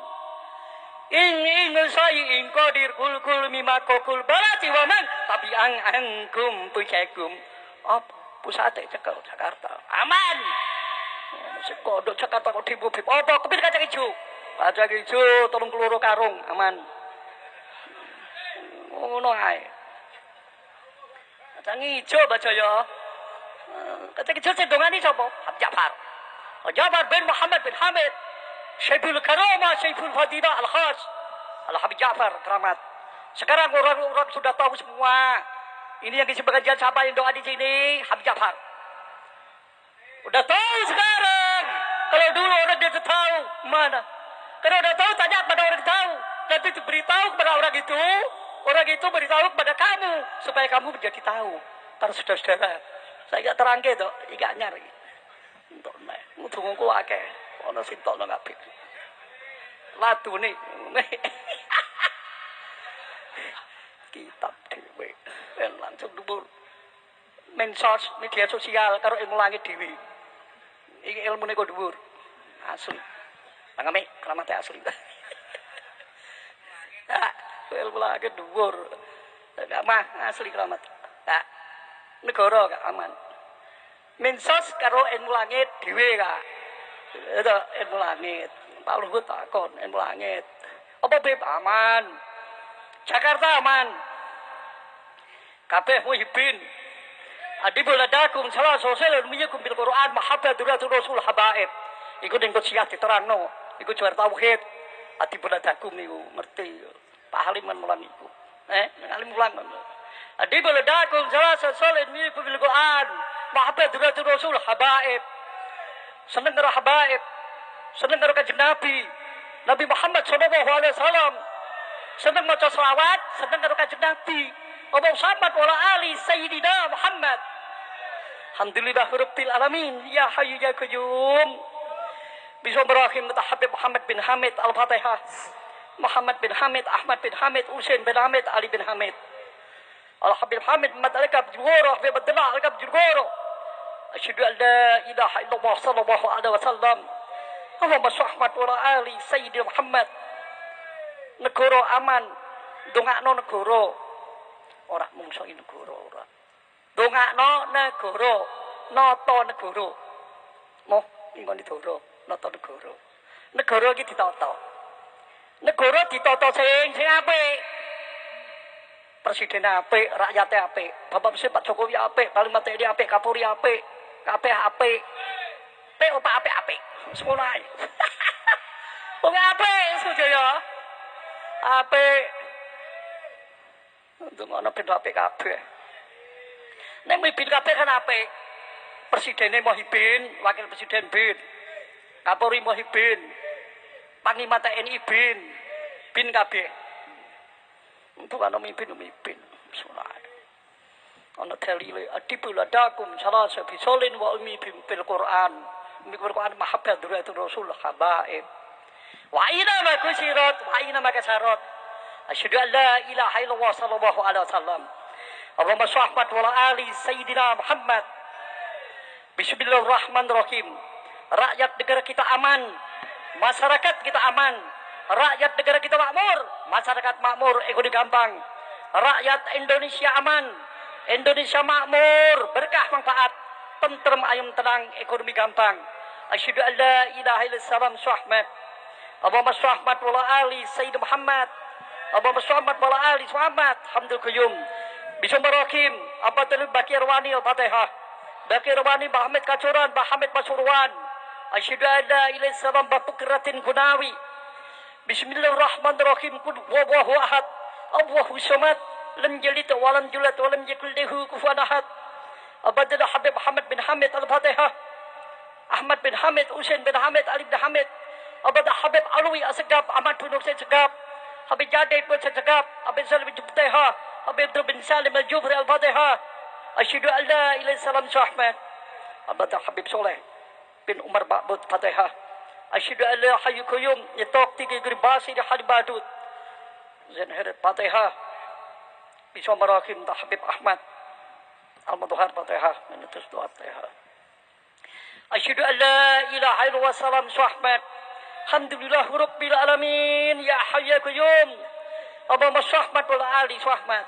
C: In sayin qadir kul mimma kokul balati wa man tabi'an angkum pujakum. Apa? Pusate cekel Jakarta. Aman. Sekodok Jakarta kok dibubib. Apa? Kepit kacang hijau. Kacang hijau, 32 karung. Aman. Ngono ae. Kacang hijau baca ya. Kacang hijau sendongani sapa? Ja'far. Ja'far bin Muhammad bin Hamid. Syekhul Karama, Syekhul Fadilah Al-Khas. Al-Habib Ja'far, keramat. Sekarang orang-orang sudah tahu semua. Ini yang disebut kajian siapa yang doa di sini? Habib Ja'far. Udah tahu sekarang. Kalau dulu orang dia tahu mana? Kalau udah tahu tanya kepada orang tahu. Nanti beritahu kepada orang itu beritahu kepada kamu supaya kamu menjadi tahu. Para saudara-saudara, saya terangke to, iki nyari. Untuk nek ngudungku akeh. Ana sing tokno kabeh. Ladune. Kitab dhewe. Langsung dhuwur. Mensos media sosial karo ilmu langit dhewe. Iki ilmune kok dhuwur. Asli. Mangame keramatnya asli. ilmu langit dhuwur. Gak mah asli keramat. Kak. Negara gak aman. Mensos karo ilmu langit dhewe kak. Itu ilmu langit. Pak Luhut takon ilmu langit. Apa beb aman? Jakarta aman. Kabeh muhibbin. Adi buladakum salah sosial ilmiyakum bil Quran mahabbatur rasul habaib. Iku ning siyah diterangno. Iku juar tauhid. Adi buladakum niku ngerti. Pak Haliman mulang iku. Ngalim mulang. Adi buladakum salah sosial ilmiyakum bil Quran mahabbatur rasul habaib. Seneng karo habaib. Seneng karo kanjeng Nabi. Nabi Muhammad sallallahu alaihi wasallam. Seneng maca selawat, seneng karo kanjeng Nabi. Allahumma shalli ala ali sayyidina Muhammad. Alhamdulillah rabbil alamin. Ya hayyu ya qayyum. Bismillahirrahmanirrahim. Habib Muhammad bin Hamid Al-Fatihah. Muhammad bin Hamid, Ahmad bin Hamid, Husain bin Hamid, Ali bin Hamid. Al-Habib Hamid Madalika Bjugoro, Habib Abdullah Alika Bjugoro. Asyhadu an la ilaha illallah sallallahu alaihi wasallam. Allahumma shalli ala ali sayyidina Muhammad. Negara aman. Dongakno negara. Ora mungso negara ora. Dongakno negara, nata negara. Moh ingon negara, nata negara. Negara iki ditata. Negara ditata sing apik. Presiden apik, rakyate apik. Bapak Presiden Pak Jokowi apik, Panglima TNI apik, Kapolri apik, kabeh apik. PO Pak apik-apik. Semono ae. Wong apik sedaya. Apik. Untuk ana ben apik kabeh. Nek mimpin kabeh kan apik. Presidennya Muhyiddin, wakil presiden bin. Kapolri Muhyiddin. Panglima TNI bin kabeh. Untuk ana mimpin. Sunai. Ana dalile adibul adakum salah sabisolin wa ummi bil Quran. Bil Quran mahabbatur rasul habaib. Wa ina ma kusirat wa ina ma kasarat. Asyhadu an la ilaha illallah sallallahu alaihi wasallam. Allahumma shalli ala ali sayyidina Muhammad. Bismillahirrahmanirrahim. Rakyat negara kita aman, masyarakat kita aman. Rakyat negara kita makmur, masyarakat makmur, ekonomi gampang. Rakyat Indonesia aman, Indonesia makmur, berkah manfaat, tentrem ayam tenang, ekonomi gampang. Asyhadu an la ilaha illallah Muhammad. Allahumma shalli ala ali sayyidina Muhammad. Allahumma shalli ala ali Muhammad. Hamdul qayyum. Bismillahirrahmanirrahim. Abdul Bakir Wani Al-Fatihah. Bakir Wani Muhammad Kacuran, Muhammad Pasuruan. Asyhadu an la ilaha illallah Bapukratin Gunawi. Bismillahirrahmanirrahim. Qul huwallahu ahad. Allahu samad. Lam yalid wa lam yulad wa lam yakul lahu kufuwan ahad. Abdul Habib Muhammad bin Hamid Al-Fatihah. Ahmad bin Hamid, Husain bin Hamid, Ali bin Hamid. Abdul Habib Alwi Asgab, Ahmad bin Husain Segab. Habib Jadid bin Segab, Habib Salim bin Jubtaiha, Habib bin Salim Al-Jufri Al-Fatihah. Asyhadu an la ilaha illallah Muhammad. Abdul Habib Soleh bin Umar Ba'bud Fatihah. Asyhadu an la hayyu qayyum yatok tiga gribasi di Habib Badut. Zenher Fatihah. Bismillahirrahmanirrahim. Habib Ahmad Al-Mudhar Fatihah. Menutus doa Fatihah. Asyhadu an la ilaha illallah salam Muhammad. Alhamdulillah rabbil alamin. Ya hayyu qayyum. Allahumma shalli ala ali Muhammad.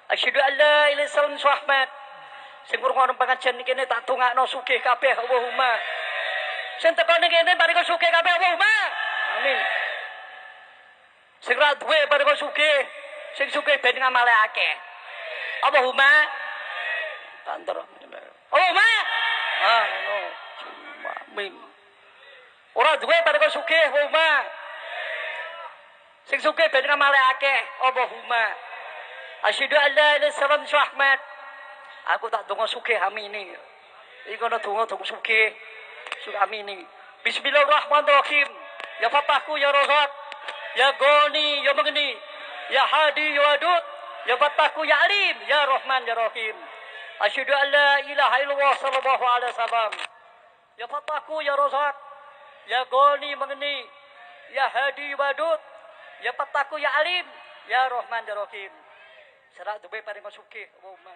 C: Asyhadu an la ilaha illallah Muhammad. Sing ngrungokno pengajian iki tak dongakno sugih kabeh Allahumma. Sing teko ning kene paring sugih kabeh Allahumma. Amin. Sing ra duwe paring sugih. Sing sugih ben ngamale akeh. Allahumma. Tantur. Allahumma. No. Amin. Ora duwe paring sugih Allahumma. Sing sugih ben ngamale akeh Allahumma. Asyhadu an la ilaha illallah Muhammad. Aku tak donga sugih amini. Iki ana donga sugih. Sugih amini. Bismillahirrahmanirrahim. Ya Fatahku ya Razak. Ya Goni ya Magni. Ya Hadi ya Wadud. Ya Fatahku ya Alim. Ya Rahman ya Rahim. Asyhadu an la ilaha illallah sallallahu alaihi wasallam. Ya Fatahku ya Razak. Ya Goni Magni. Ya Hadi ya Wadud. Ya Fatahku ya Alim. Ya Rahman ya Rahim. Serak duwe paring sugih Allahumma.